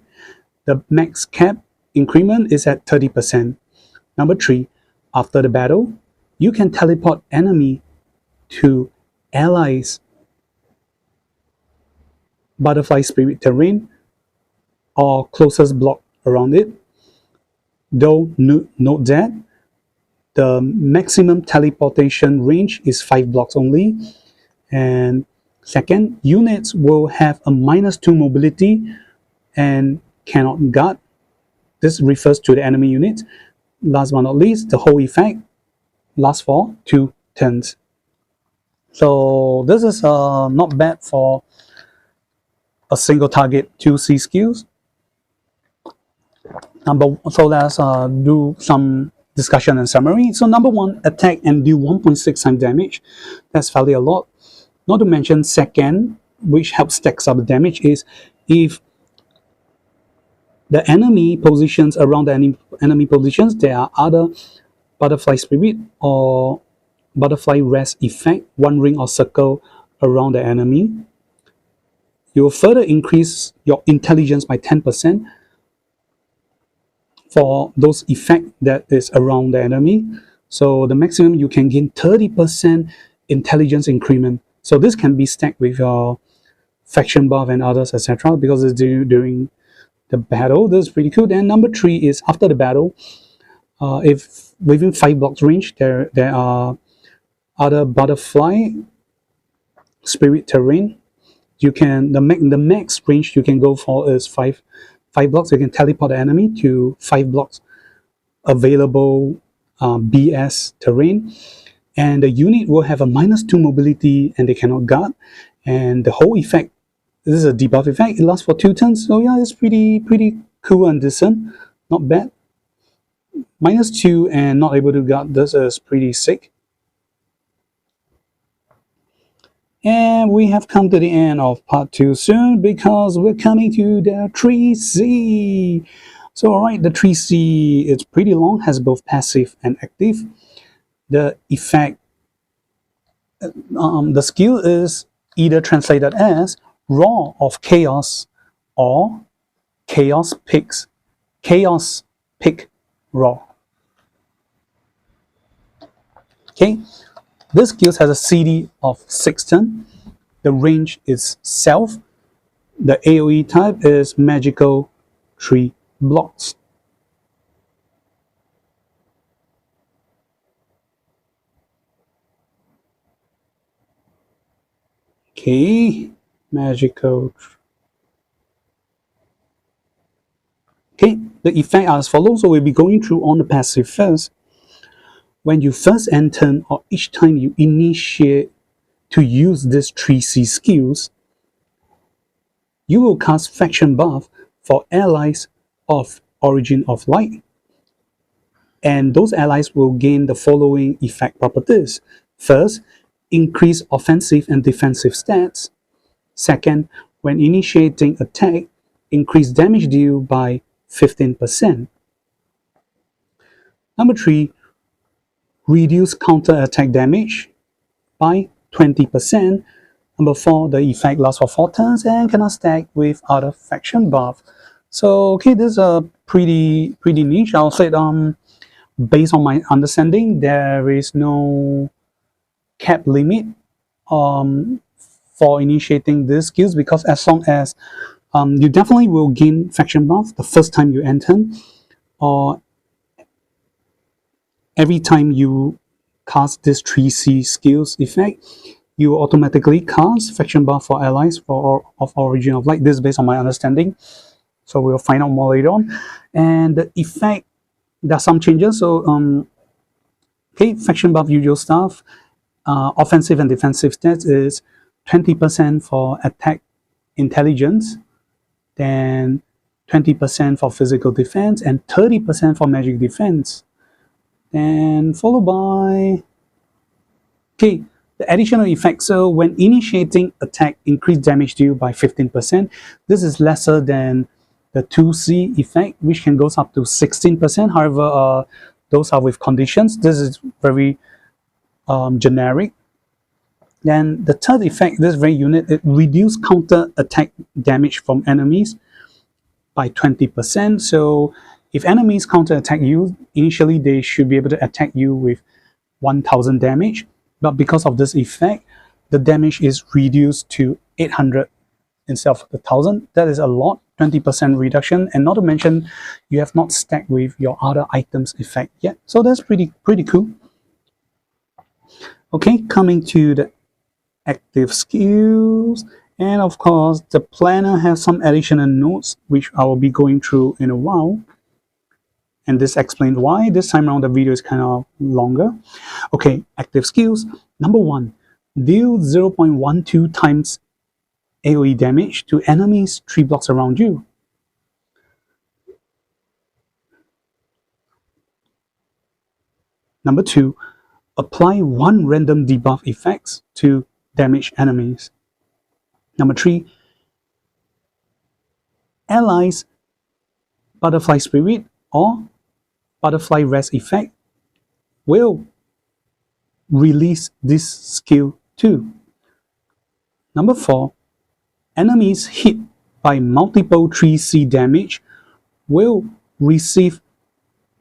The max cap increment is at 30%. Number 3, after the battle, you can teleport enemy to allies butterfly spirit terrain or closest block around it. Though note that the maximum teleportation range is 5 blocks only. And second, units will have a -2 mobility and cannot guard. This refers to the enemy unit. Last but not least, the whole effect lasts for 2 turns. So this is not bad for a single target 2C skills. So let's do some discussion and summary. So number 1, attack and deal 1.6 times damage. That's fairly a lot. Not to mention second, which helps stacks up the damage, is if the enemy positions around the enemy positions, there are other butterfly spirit or butterfly rest effect, 1 ring or circle around the enemy. You will further increase your intelligence by 10% for those effect that is around the enemy. So the maximum you can gain 30% intelligence increment. So this can be stacked with your faction buff and others, etc. because it's during the battle. This is pretty cool. And number 3 is after the battle, if within 5 blocks range, there are other butterfly spirit terrain. You can the max range you can go for is 5 blocks. You can teleport the enemy to 5 blocks available BS terrain, and the unit will have a -2 mobility and they cannot guard. And the whole effect, this is a debuff effect. It lasts for 2 turns. So yeah, it's pretty cool and decent. Not bad. -2 and not able to guard. This is pretty sick. And we have come to the end of part 2 soon because we're coming to the 3C. So alright, the 3C, it's pretty long, has both passive and active. The effect, the skill is either translated as Roar of Chaos or Chaos Pick Roar. Okay, this skill has a CD of 6 turn. The range is Self. The AoE type is Magical 3 blocks. Okay, magical. Okay, the effect are as follows. So we'll be going through on the passive first. When you first enter or each time you initiate to use these 3C skills, you will cast faction buff for allies of Origin of Light. And those allies will gain the following effect properties. First, increase offensive and defensive stats. Second, when initiating attack, increase damage deal by 15%. Number 3, reduce counter attack damage by 20%. Number 4, the effect lasts for 4 turns and cannot stack with other faction buff. So okay, this is a pretty niche. I'll say based on my understanding, there is no cap limit for initiating these skills, because as long as you definitely will gain faction buff the first time you enter, or every time you cast this 3C skills effect, you automatically cast faction buff for allies of Origin of Light. This is based on my understanding, so we'll find out more later on. And the effect, there are some changes. So okay, faction buff usual stuff. Offensive and defensive stats is 20% for attack intelligence, then 20% for physical defense, and 30% for magic defense. And followed by, okay, the additional effect. So when initiating attack, increase damage deal by 15%. This is lesser than the 2C effect, which can go up to 16%. However, those are with conditions. This is very generic. Then the third effect, this is very unique. It reduces counter attack damage from enemies by 20%. So if enemies counter attack you, initially they should be able to attack you with 1000 damage, but because of this effect, the damage is reduced to 800 instead of 1000. That is a lot, 20% reduction, and not to mention you have not stacked with your other items effect yet. So that's pretty cool. Okay, coming to the active skills, and of course the planner has some additional notes which I will be going through in a while, and this explains why this time around the video is kind of longer. Okay, active skills. Number 1, deal 0.12 times AoE damage to enemies 3 blocks around you. Number 2, apply 1 random debuff effects to damage enemies. Number 3, allies Butterfly Spirit or Butterfly Rest effect will release this skill too. Number 4, enemies hit by multiple 3C damage will receive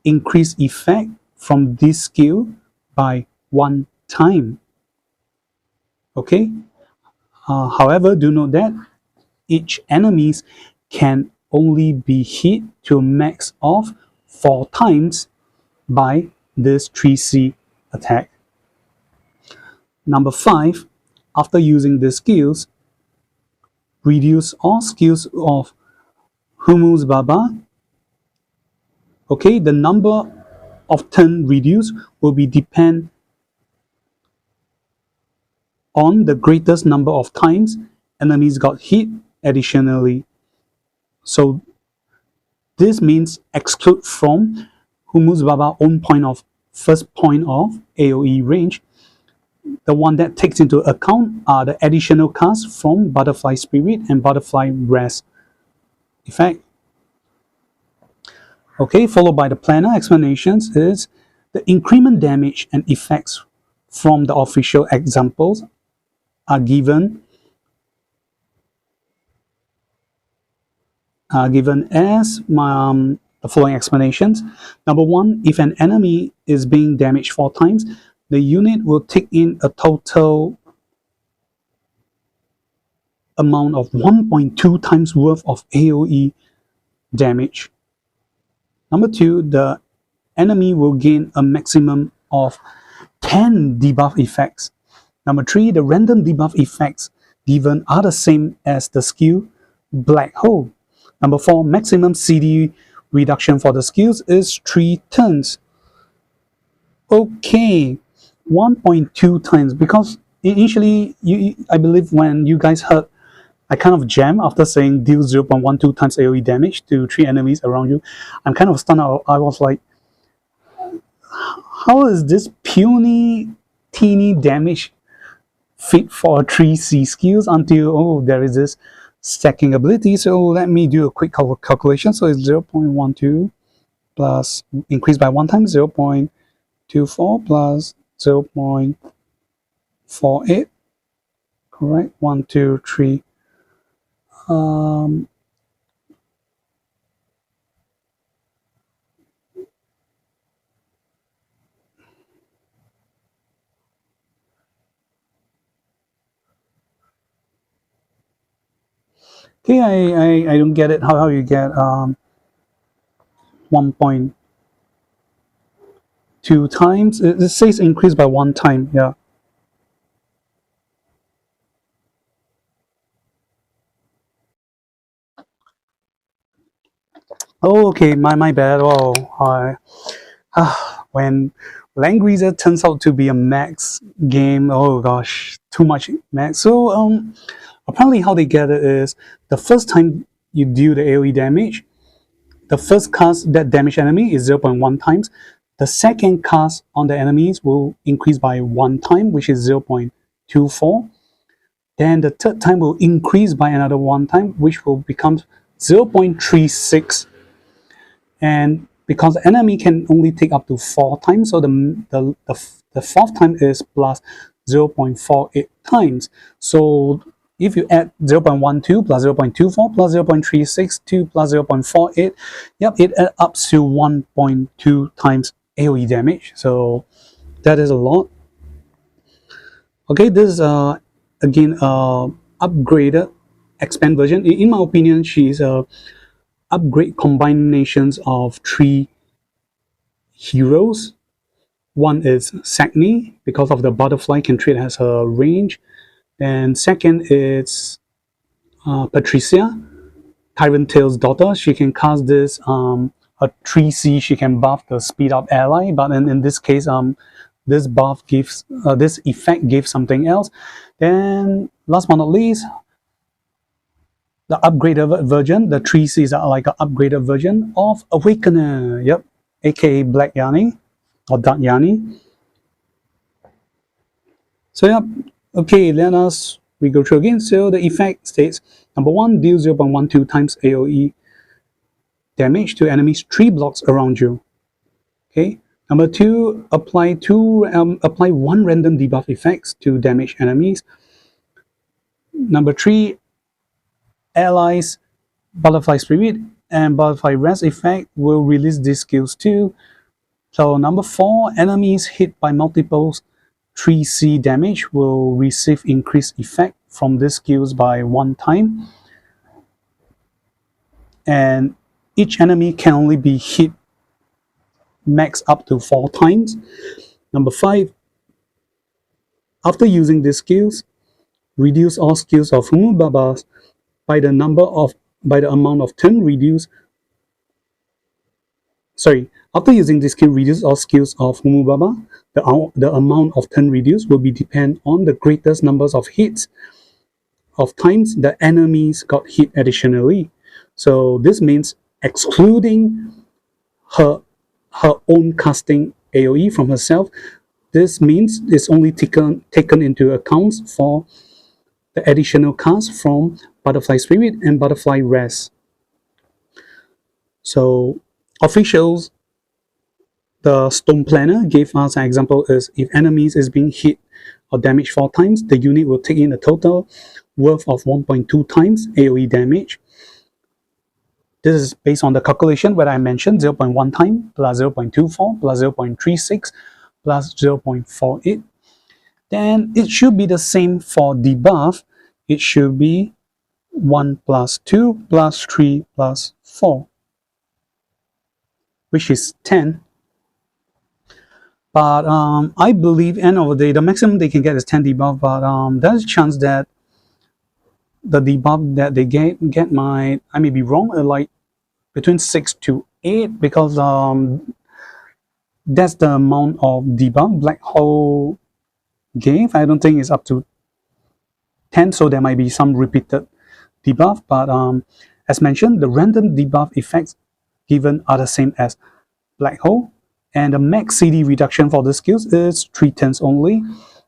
increased effect from this skill by 1 time. Okay, however, do note that each enemies can only be hit to a max of 4 times by this 3C attack. Number 5, after using the skills, reduce all skills of Humbaba. Okay, the number of turn reduced will be depend on the greatest number of times enemies got hit additionally. So this means exclude from Humbaba own first point of AoE range. The one that takes into account are the additional casts from Butterfly Spirit and Butterfly Rest effect. Okay, followed by the planner explanations is the increment damage and effects from the official examples are given given as the following explanations. Number one, if an enemy is being damaged 4 times, the unit will take in a total amount of 1.2 times worth of AoE damage. Number two, the enemy will gain a maximum of 10 debuff effects. Number three, the random debuff effects given are the same as the skill Black Hole. Number four, maximum CD reduction for the skills is 3 turns. Okay, 1.2 times, because initially, I believe when you guys heard, I kind of jammed after saying deal 0.12 times AoE damage to 3 enemies around you. I'm kind of stunned. I was like, how is this puny, teeny damage fit for 3C skills until, oh, there is this stacking ability. So let me do a quick calculation. So it's 0.12 plus increased by 1 time, 0.24 plus 0.48. Correct? 1, 2, 3. Okay, I don't get it. How you get 1.2 times? It says increased by 1 time. Yeah. Oh, okay, my bad. Oh, when Langrisser turns out to be a max game, oh gosh, too much max. So apparently how they get it is the first time you do the AoE damage, the first cast that damage enemy is 0.1 times. The second cast on the enemies will increase by 1 time, which is 0.24. Then the third time will increase by another 1 time, which will become 0.36. And because the enemy can only take up to 4 times, so the fourth time is plus 0.48 times. So if you add 0.12 plus 0.24 plus 0.362 plus 0.48, yep, it adds up to 1.2 times AoE damage. So that is a lot. Okay, this is again upgraded expand version. In my opinion, she's a upgrade combinations of 3 heroes. One is Sagni, because of the butterfly can treat as a range. And second is Patricia, Tyrant Tail's daughter. She can cast this a 3C. She can buff the speed up ally, but in this case, this buff gives this effect gives something else. Then last but not least, the upgraded version, the 3Cs are like an upgraded version of Awakener, yep, aka Black Yani or Dark Yani. So yep, okay, let us we go through again. So the effect states, number one, deal 0.12 times AoE damage to enemies 3 blocks around you. Okay. Number two, apply 1 random debuff effects to damage enemies. Number 3, allies Butterfly Spirit and Butterfly Rest effect will release these skills too. So number 4, enemies hit by multiples 3C damage will receive increased effect from these skills by 1 time. And each enemy can only be hit max up to 4 times. Number 5, after using these skills, reduce all skills of Humbabas by the amount of turn reduced. After using this skill, reduce all skills of Humbaba, the amount of turn reduced will be depend on the greatest numbers of hits of times the enemies got hit additionally. So this means excluding her own casting AoE from herself. This means it's only taken into account for the additional cast from Butterfly Spirit and Butterfly Rest. So officials, the Stone Planner gave us an example is if enemies is being hit or damaged 4 times, the unit will take in a total worth of 1.2 times AoE damage. This is based on the calculation where I mentioned 0.1 time plus 0.24 plus 0.36 plus 0.48. Then it should be the same for debuff. It should be 1 plus 2 plus 3 plus 4, which is 10. But I believe end of the day, the maximum they can get is 10 debuff, but there's a chance that the debuff that they get might, I may be wrong, like between 6 to 8, because that's the amount of debuff Black Hole gave. I don't think it's up to 10, so there might be some repeated debuff, but as mentioned, the random debuff effects given are the same as Black Hole, and the max CD reduction for the skills is 3 turns only.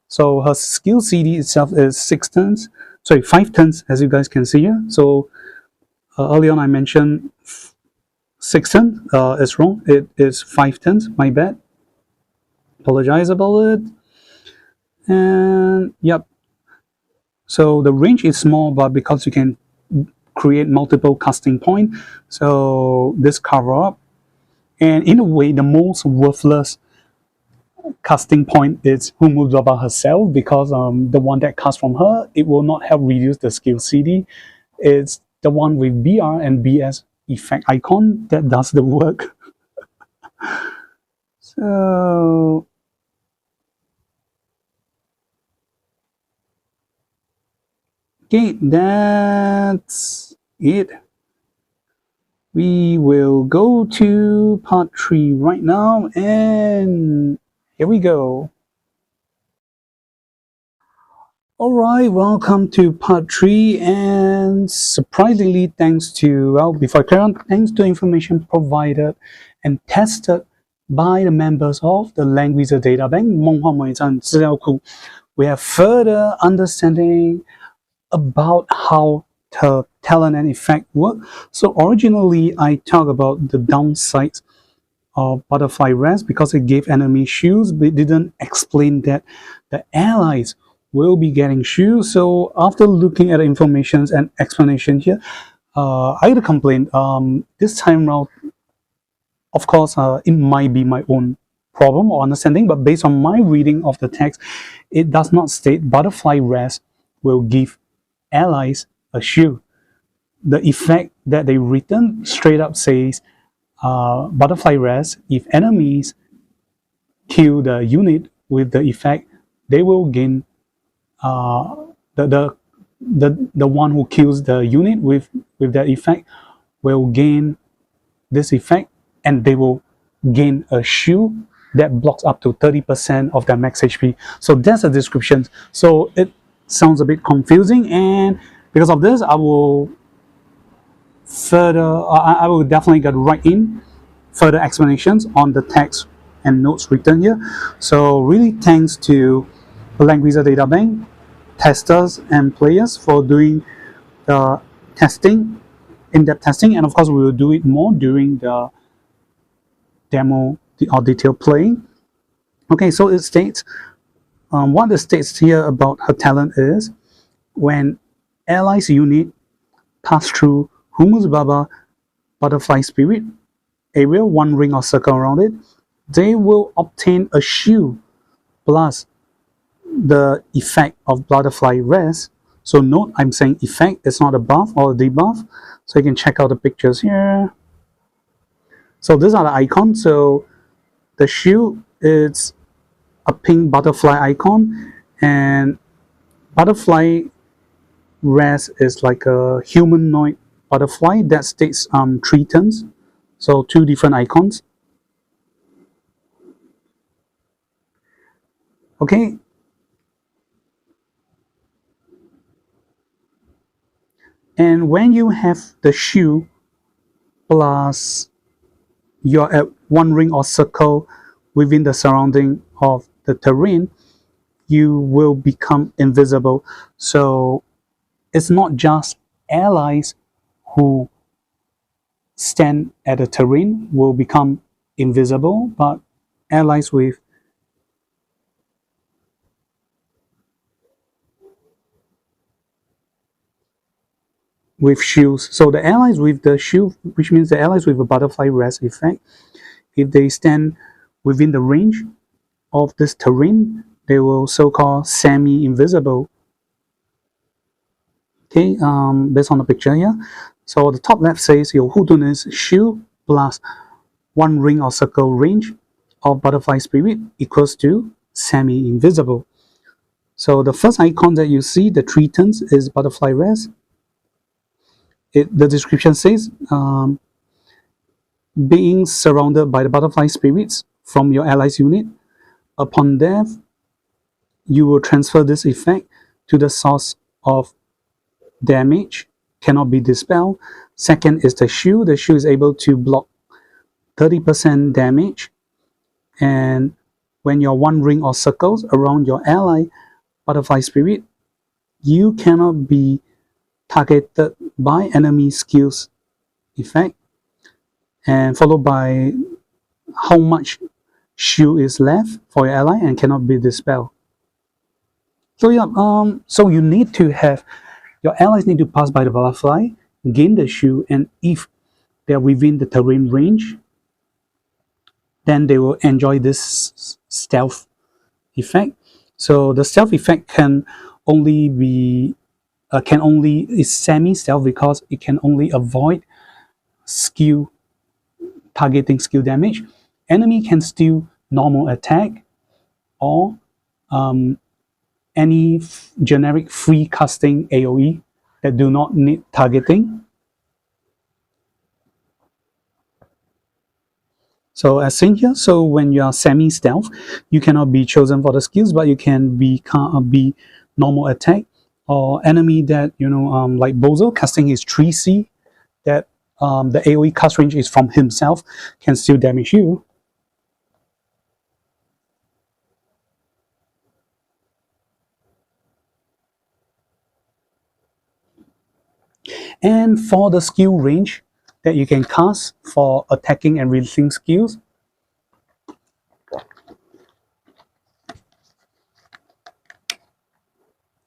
So her skill CD itself is 5 turns, as you guys can see here. So early on I mentioned 6 turns, it's wrong, it is 5 turns, my bad, apologize about it. And yep, so the range is small, but because you can create multiple casting points, so this cover up. And in a way, the most worthless casting point is Humbaba herself, because the one that casts from her, it will not help reduce the skill CD. It's the one with BR and BS effect icon that does the work. So okay, that's it. We will go to part 3 right now, and here we go. Alright, welcome to part 3, and surprisingly, thanks to, well, before I carry on, thanks to information provided and tested by the members of the Langrisser data bank, we have further understanding about how the talent and effect work. So originally I talked about the downsides of butterfly rest because it gave enemy shields, but it didn't explain that the allies will be getting shields. So after looking at the information and explanation here, I had a complaint. This time around, of course, it might be my own problem or understanding, but based on my reading of the text, it does not state butterfly rest will give allies a shield. The effect that they written straight up says butterfly rest, if enemies kill the unit with the effect, they will gain the one who kills the unit with that effect will gain this effect, and they will gain a shield that blocks up to 30% of their max HP. So that's a description. So it sounds a bit confusing, and because of this, I will definitely get right in further explanations on the text and notes written here. So really thanks to the Langrisser data bank, testers and players for doing the testing, in-depth testing, and of course we will do it more during the demo or detailed playing. Okay, so it states, what it states here about her talent is, when allies unit pass through Humbaba butterfly spirit area, 1 ring or circle around it, they will obtain a shield plus the effect of butterfly rest. So note, I'm saying effect, it's not a buff or a debuff. So you can check out the pictures here. So these are the icons. So the shield is a pink butterfly icon, and butterfly rest is like a humanoid butterfly that states 3 turns. So 2 different icons. Okay. And when you have the shield plus you're at 1 ring or circle within the surrounding of the terrain, you will become invisible. So it's not just allies who stand at the terrain will become invisible, but allies with shields. So the allies with the shield, which means the allies with a butterfly rest effect, if they stand within the range of this terrain, they will so-called semi-invisible. Okay, based on the picture here. So the top left says your Hudun is shield plus 1 ring or circle range of butterfly spirit equals to semi-invisible. So the first icon that you see, the 3 turns, is butterfly rest. The description says, being surrounded by the butterfly spirits from your allies unit, upon death, you will transfer this effect to the source of damage, cannot be dispelled. Second is the shield. The shield is able to block 30% damage, and when your 1 ring or circles around your ally butterfly spirit, you cannot be targeted by enemy skills effect, and followed by how much shield is left for your ally and cannot be dispelled. So yeah, so you need to have your allies need to pass by the butterfly, gain the shield, and if they are within the terrain range, then they will enjoy this stealth effect. So the stealth effect can only be is semi-stealth because it can only avoid skill targeting skill damage. Enemy can still normal attack or any generic free casting AoE that do not need targeting. So as seen here, so when you are semi-stealth, you cannot be chosen for the skills, but you can be normal attack, or enemy that, you know, like Bozo casting his 3C, that the AoE cast range is from himself, can still damage you. And for the skill range that you can cast for attacking and releasing skills,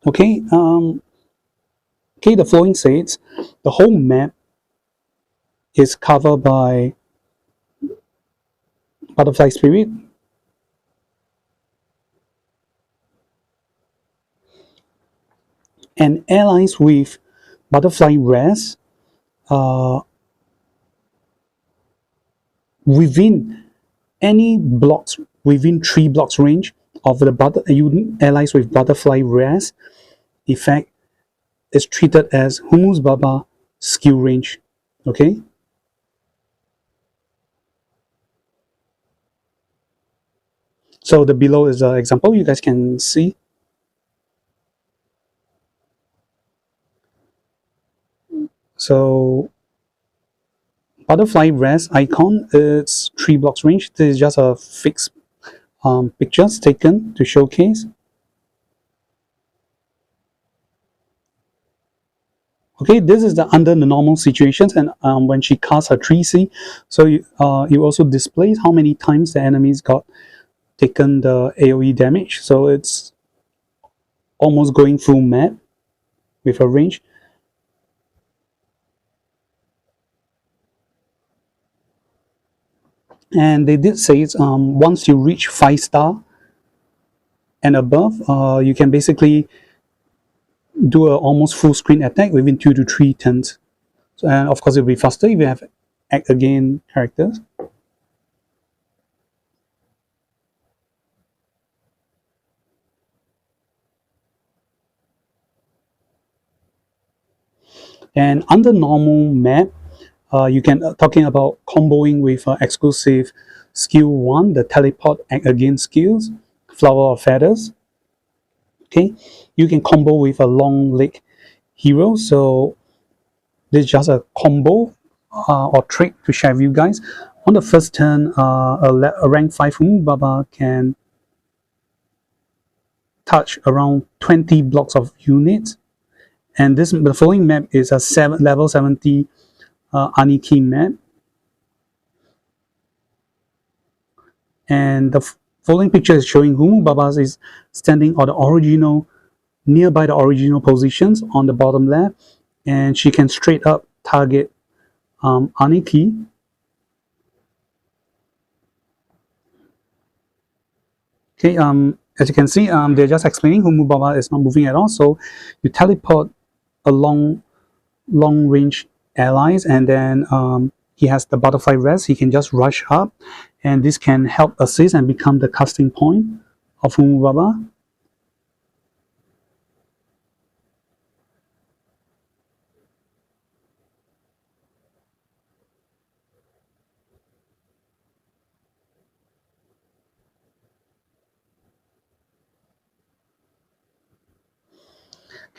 okay, the following says the whole map is covered by butterfly spirit, and allies with butterfly rest within any blocks within 3 blocks range of the allies with butterfly rest effect is treated as Humbaba skill range. Okay. So the below is an example you guys can see. So butterfly rest icon, it's 3 blocks range. This is just a fixed pictures taken to showcase. Okay, this is under the normal situations, and when she casts her 3C, so you also displays how many times the enemies got taken the AoE damage. So it's almost going full map with a range. And they did say it's once you reach 5-star and above, you can basically do a almost full screen attack within 2 to 3 turns. So, and of course, it'll be faster if you have act again characters. And under normal map, you can talking about comboing with exclusive skill 1, the teleport act again skills, flower of feathers. Okay, you can combo with a long leg hero. So this is just a combo or trick to share with you guys. On the first turn, a rank 5 Humbaba can touch around 20 blocks of units, and the following map is a level 70 Aniki map, and the following picture is showing Humbaba is standing on the original, nearby the original positions on the bottom left. and she can straight up target Aniki. Okay, as you can see, they're just explaining Humbaba is not moving at all. So you teleport a long range allies, and then he has the butterfly rest. He can just rush up, and this can help assist and become the casting point of Humbaba.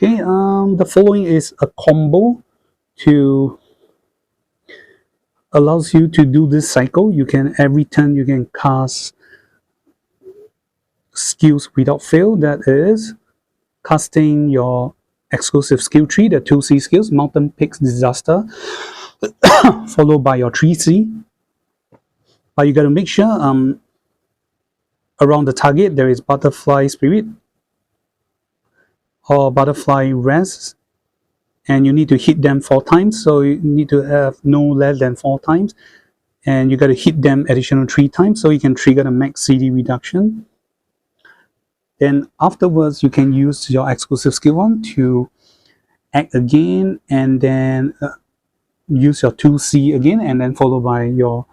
Okay, the following is a combo to allows you to do this cycle. You can every turn you can cast skills without fail. That is casting your exclusive skill tree, the 2C skills, Mountain Peaks Disaster, followed by your 3C. But you got to make sure around the target there is Butterfly Spirit or Butterfly Rest, and you need to hit them 4 times. So you need to have no less than 4 times, and you got to hit them additional 3 times so you can trigger the max CD reduction. Then afterwards you can use your exclusive skill 1 to act again, and then use your 2C again, and then followed by your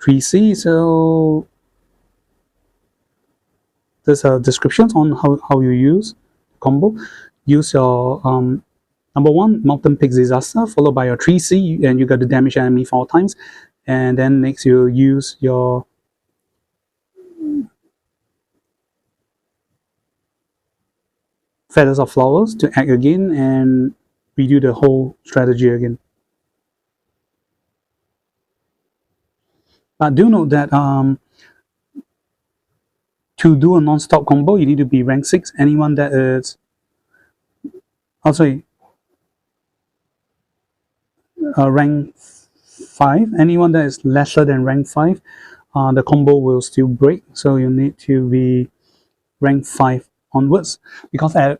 3C. So there's a description on how you use combo. Use your number 1 Mountain Peaks Disaster followed by your 3C, and you got to damage enemy 4 times, and then next you use your Feathers of Flowers to act again and redo the whole strategy again. But do note that to do a non-stop combo, you need to be rank 6. Anyone that is, oh sorry, rank 5. Anyone that is lesser than rank 5, the combo will still break. So you need to be rank 5 onwards, because at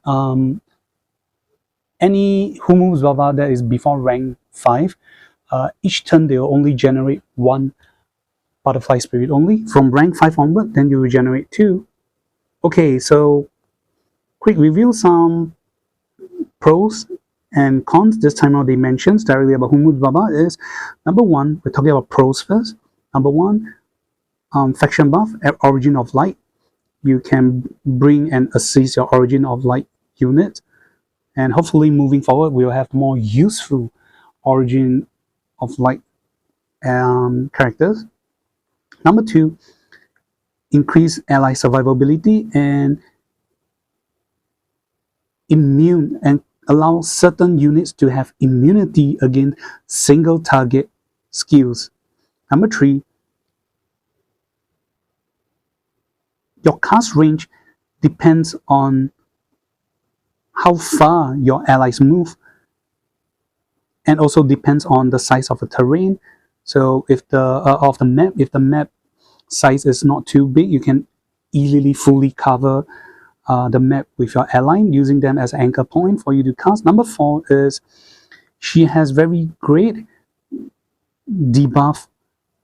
any Humbaba that is before rank 5, each turn they will only generate 1 Butterfly Spirit only. From rank 5 onward, then you will generate 2. Okay, so quick review, some pros and cons. This time out they mentions directly about Humbaba is, number 1, we're talking about pros first. Number 1, faction buff at Origin of Light. You can bring and assist your Origin of Light unit, and hopefully moving forward we'll have more useful Origin of Light characters. Number 2, increase ally survivability and immune, and allow certain units to have immunity against single target skills. Number 3, your cast range depends on how far your allies move, and also depends on the size of the terrain. So if if the map size is not too big, you can easily fully cover the map with your ally, using them as an anchor point for you to cast. Number 4 is she has very great debuff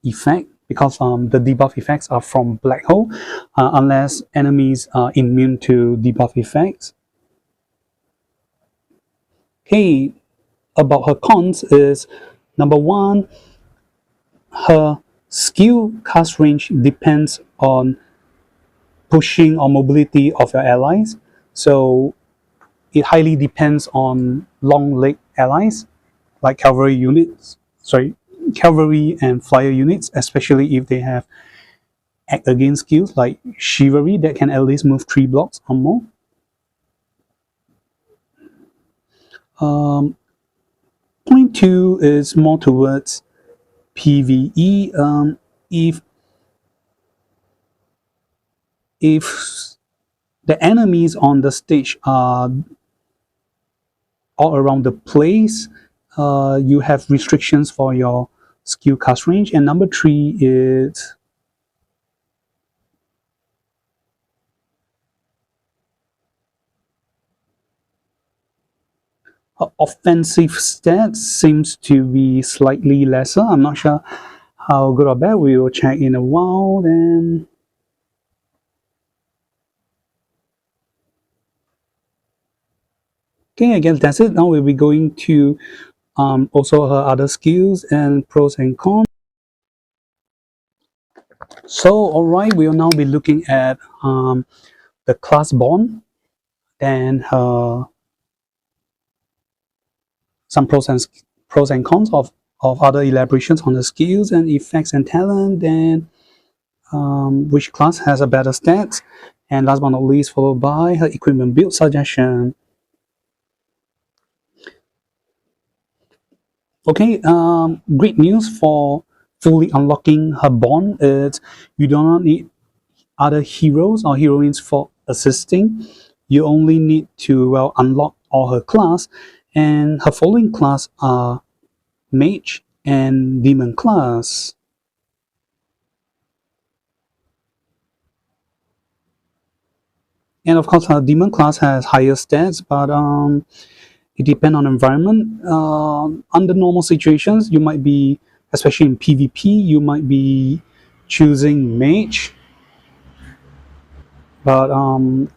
effect, because the debuff effects are from Black Hole, unless enemies are immune to debuff effects. Okay, about her cons is, number 1, her skill cast range depends on pushing or mobility of your allies. So it highly depends on long leg allies like cavalry and flyer units, especially if they have act against skills like chivalry that can at least move 3 blocks or more. Point 2 is more towards PvE. If the enemies on the stage are all around the place, you have restrictions for your skill cast range. And number 3 is Her offensive stats seems to be slightly lesser. I'm not sure how good or bad. We will check in a while then. Okay, I guess that's it. Now we'll be going to also her other skills and pros and cons. So, alright, we'll now be looking at the class bond, then her some pros and cons of other elaborations on the skills and effects and talent, then which class has a better stats, and last but not least, followed by her equipment build suggestion. Okay, great news for fully unlocking her bond is you do not need other heroes or heroines for assisting. You only need to unlock all her class, and her following class are mage and demon class. And of course, her demon class has higher stats, but it depends on environment. Under normal situations, you might be, especially in PvP, you might be choosing mage, but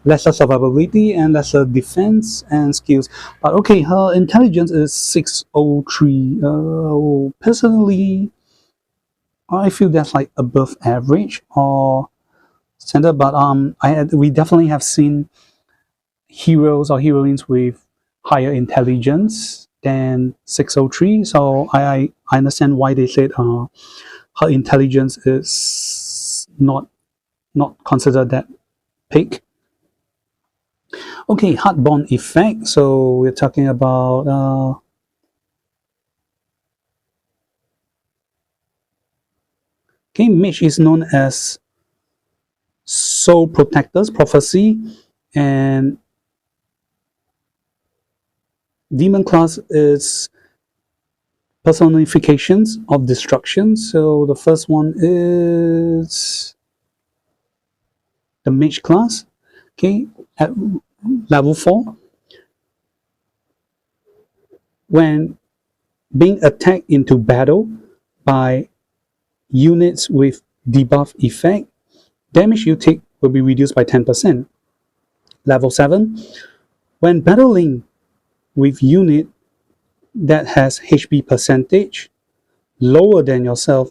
lesser survivability and lesser defense and skills. But okay, her intelligence is 603. Personally, I feel that's like above average or standard, but we definitely have seen heroes or heroines with higher intelligence than 603. So I understand why they said her intelligence is not considered that peak. Okay, hard bond effect. So we're talking about okay, mage is known as soul protectors, prophecy, and demon class is personifications of destruction. So the first one is the mage class. Okay, at level 4, when being attacked into battle by units with debuff effect, damage you take will be reduced by 10%. Level 7, when battling with unit that has HP percentage lower than yourself,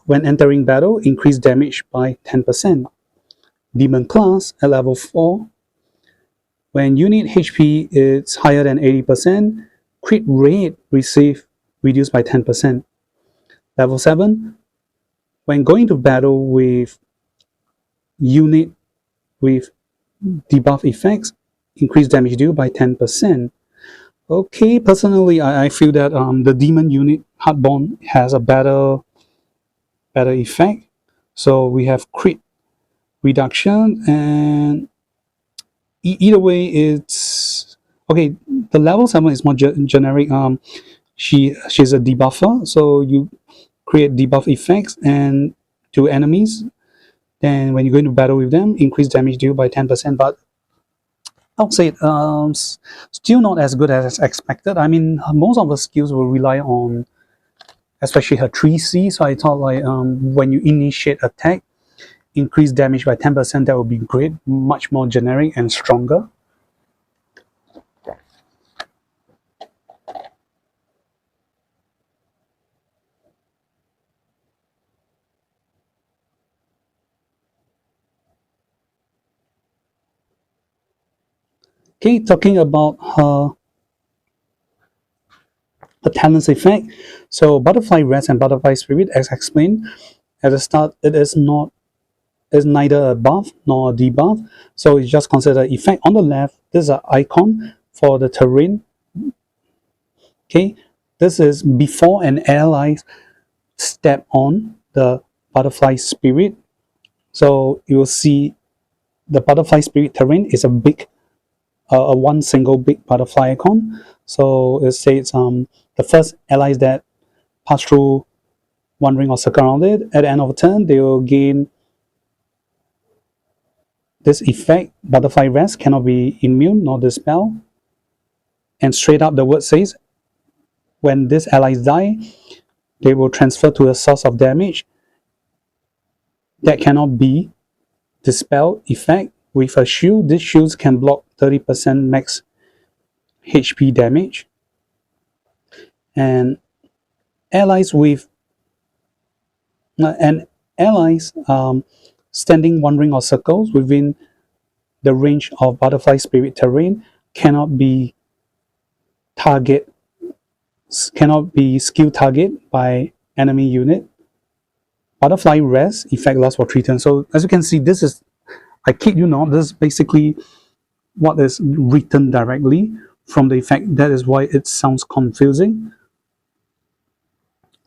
when entering battle, increase damage by 10%. Demon class at level 4, when unit HP is higher than 80%, crit rate received reduced by 10%. Level 7, when going to battle with unit with debuff effects, increase damage deal by 10%. Okay, personally, I feel that the demon unit Heartborn has a better effect. So we have crit reduction, and either way, it's okay. The level 7 is more generic. She's a debuffer, so you create debuff effects and to enemies. Then when you go into battle with them, increase damage deal by 10%. But I would say still not as good as expected. I mean, most of the skills will rely on, especially her 3C. So I thought like when you initiate attack, increase damage by 10%. That would be great, much more generic and stronger. Okay, talking about her talents effect. So butterfly rest and butterfly spirit, as explained at the start, it is neither a buff nor a debuff. So it's just considered effect. On the left, this is an icon for the terrain. Okay, this is before an ally step on the butterfly spirit. So you will see the butterfly spirit terrain is a big a one single big butterfly icon. So it says the first allies that pass through one ring or circle around it, at the end of a turn, they will gain this effect. Butterfly rest cannot be immune nor dispel. And straight up the word says, when these allies die, they will transfer to a source of damage that cannot be dispelled effect with a shield. These shields can block 30% max HP damage. And allies with standing one ring or circles within the range of butterfly spirit terrain cannot be skill target by enemy unit. Butterfly rest effect lasts for 3 turns. So as you can see, this is, I kid you not, this is basically what is written directly from the effect. That is why it sounds confusing.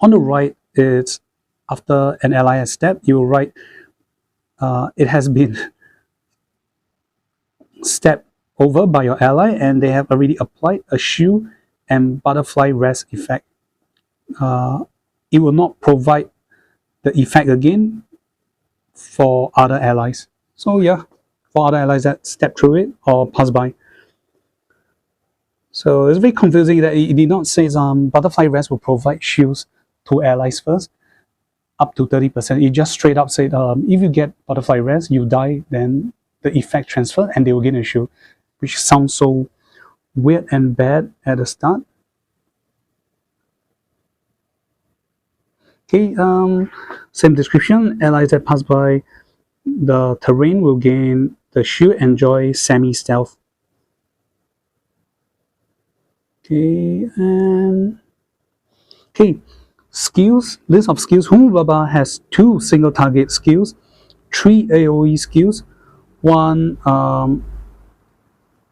On the right, it's after an ally has stepped, you will write it has been stepped over by your ally and they have already applied a shield and butterfly rest effect. It will not provide the effect again for other allies. So yeah, for other allies that step through it or pass by. So it's very confusing that it did not say butterfly rest will provide shields to allies first, up to 30%. It just straight up said if you get butterfly rest, you die, then the effect transfer and they will gain a shield, which sounds so weird and bad at the start. Okay, same description. Allies that pass by the terrain will gain the shield, enjoy semi-stealth. Okay, and okay, skills, list of skills. Humbaba has 2 single target skills, 3 AoE skills, 1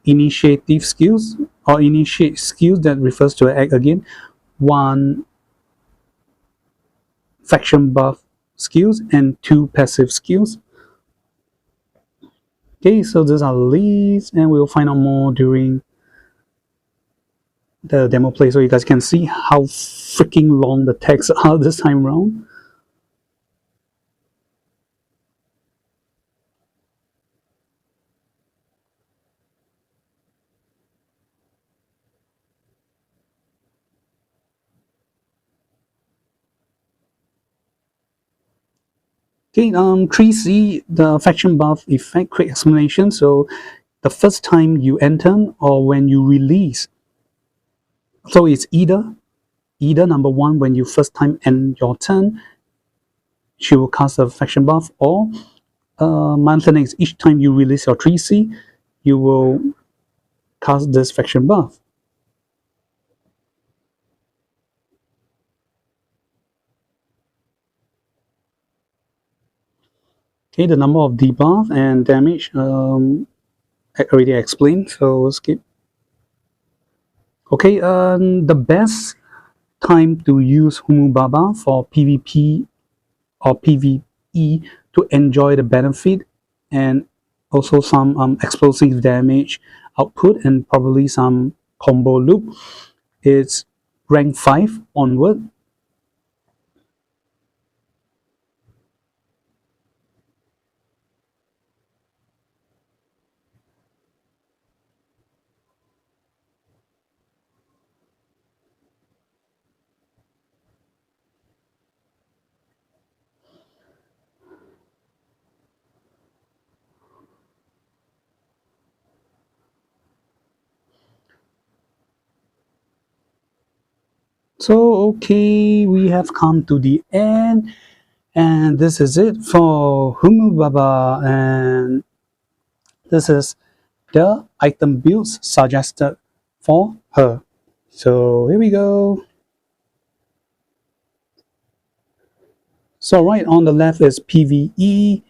initiative skills or initiate skills that refers to an act again, 1 faction buff skills, and 2 passive skills. Okay, so these are lists and we'll find out more during the demo play, so you guys can see how freaking long the texts are this time around. Okay, 3C, the faction buff effect, quick explanation. So the first time you enter or when you release, so it's either number 1, when you first time end your turn, she will cast a faction buff, or my understanding is each time you release your 3C, you will cast this faction buff. Okay, the number of debuff and damage I already explained, so skip. Okay, the best time to use Humbaba for PvP or PvE to enjoy the benefit and also some explosive damage output and probably some combo loop, it's rank 5 onward. So okay, we have come to the end, and this is it for Humbaba, and this is the item builds suggested for her. So here we go. So right on the left is PvE.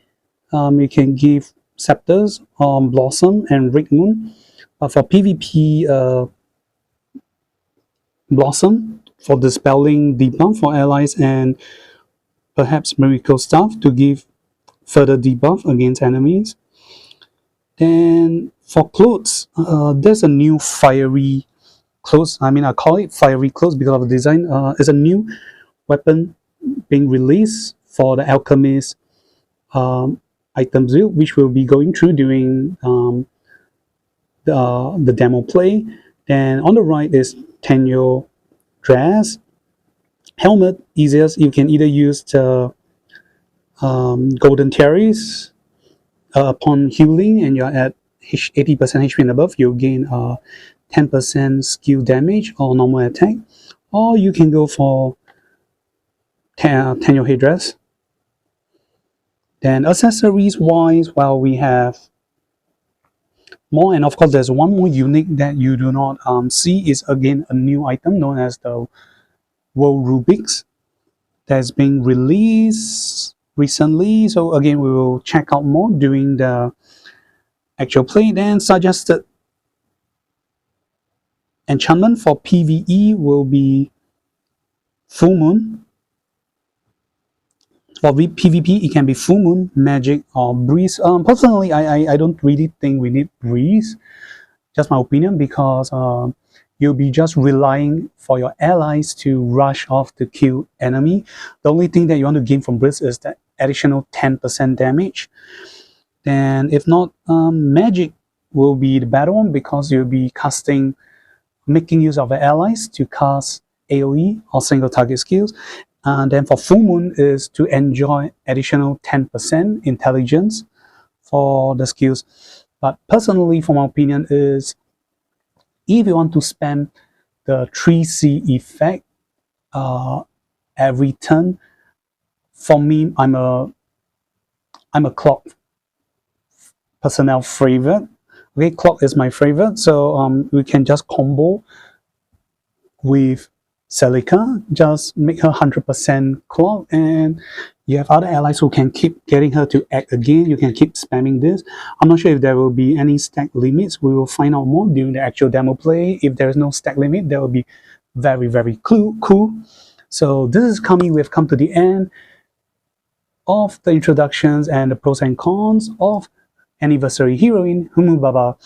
You can give scepters, blossom, and rig moon. For PvP, blossom for dispelling debuff for allies, and perhaps miracle staff to give further debuff against enemies. Then for clothes, there's a new fiery clothes. I mean, I call it fiery clothes because of the design. It's a new weapon being released for the alchemist item build, which we'll be going through during the demo play. Then on the right is Tenyo dress. Helmet, easiest. You can either use the golden terrace upon healing, and you're at 80% HP and above. You'll gain 10% skill damage or normal attack. Or you can go for Tenyo headdress. Then accessories wise, well, we have more, and of course there's one more unique that you do not see. Is again a new item known as the World Rubik's that's been released recently. So again, we will check out more during the actual play. Then suggested enchantment for PvE will be Full Moon. For PvP, it can be Full Moon, Magic, or Breeze. Personally, I don't really think we need Breeze. Just my opinion, because you'll be just relying for your allies to rush off to kill enemy. The only thing that you want to gain from Breeze is that additional 10% damage. Then if not, Magic will be the better one, because you'll be making use of the allies to cast AoE or single target skills. And then for Full Moon is to enjoy additional 10% intelligence for the skills. But personally, for my opinion, is if you want to spam the 3C effect every turn, for me, I'm a Clock personnel favorite. Okay, Clock is my favorite, so we can just combo with Celica, just make her 100% Clock, and you have other allies who can keep getting her to act again. You can keep spamming this. I'm not sure if there will be any stack limits. We will find out more during the actual demo play. If there is no stack limit, that will be very, very cool. So this is coming. We've come to the end of the introductions and the pros and cons of Anniversary Heroine Humbaba.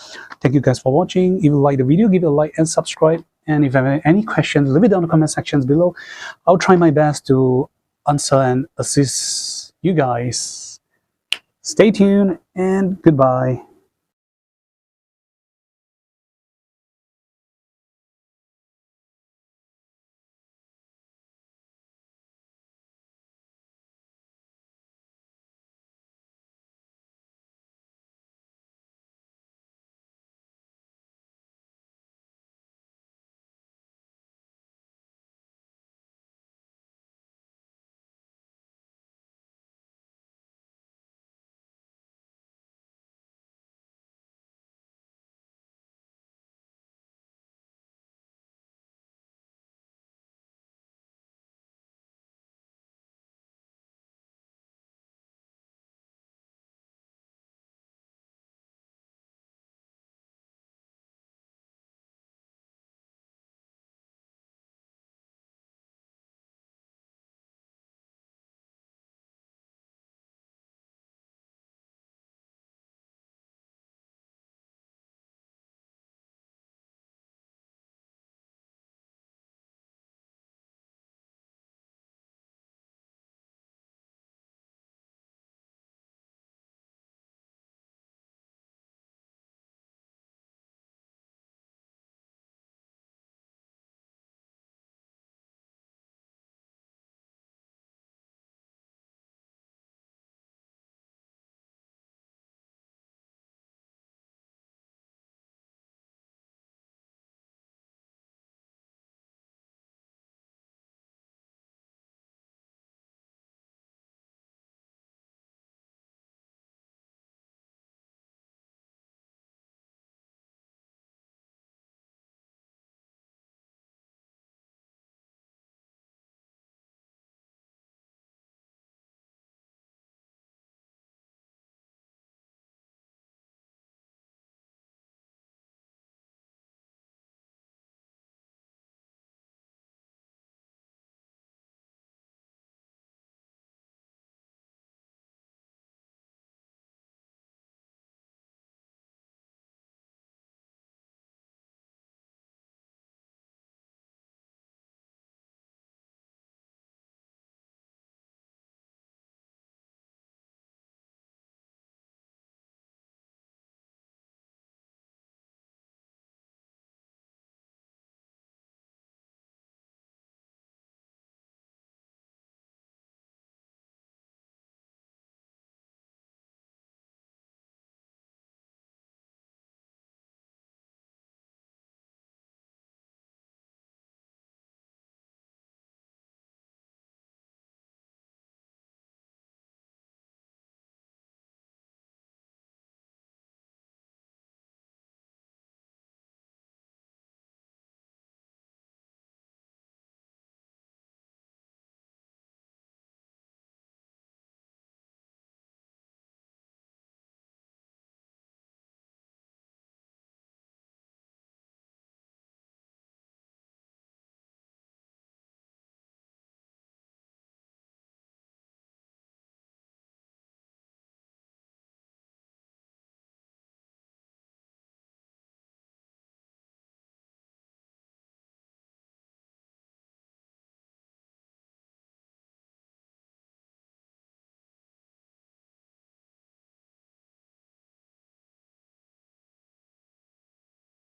Thank you guys for watching. If you like the video, give it a like and subscribe. And if you have any questions, leave it down in the comment sections below. I'll try my best to answer and assist you guys. Stay tuned and goodbye.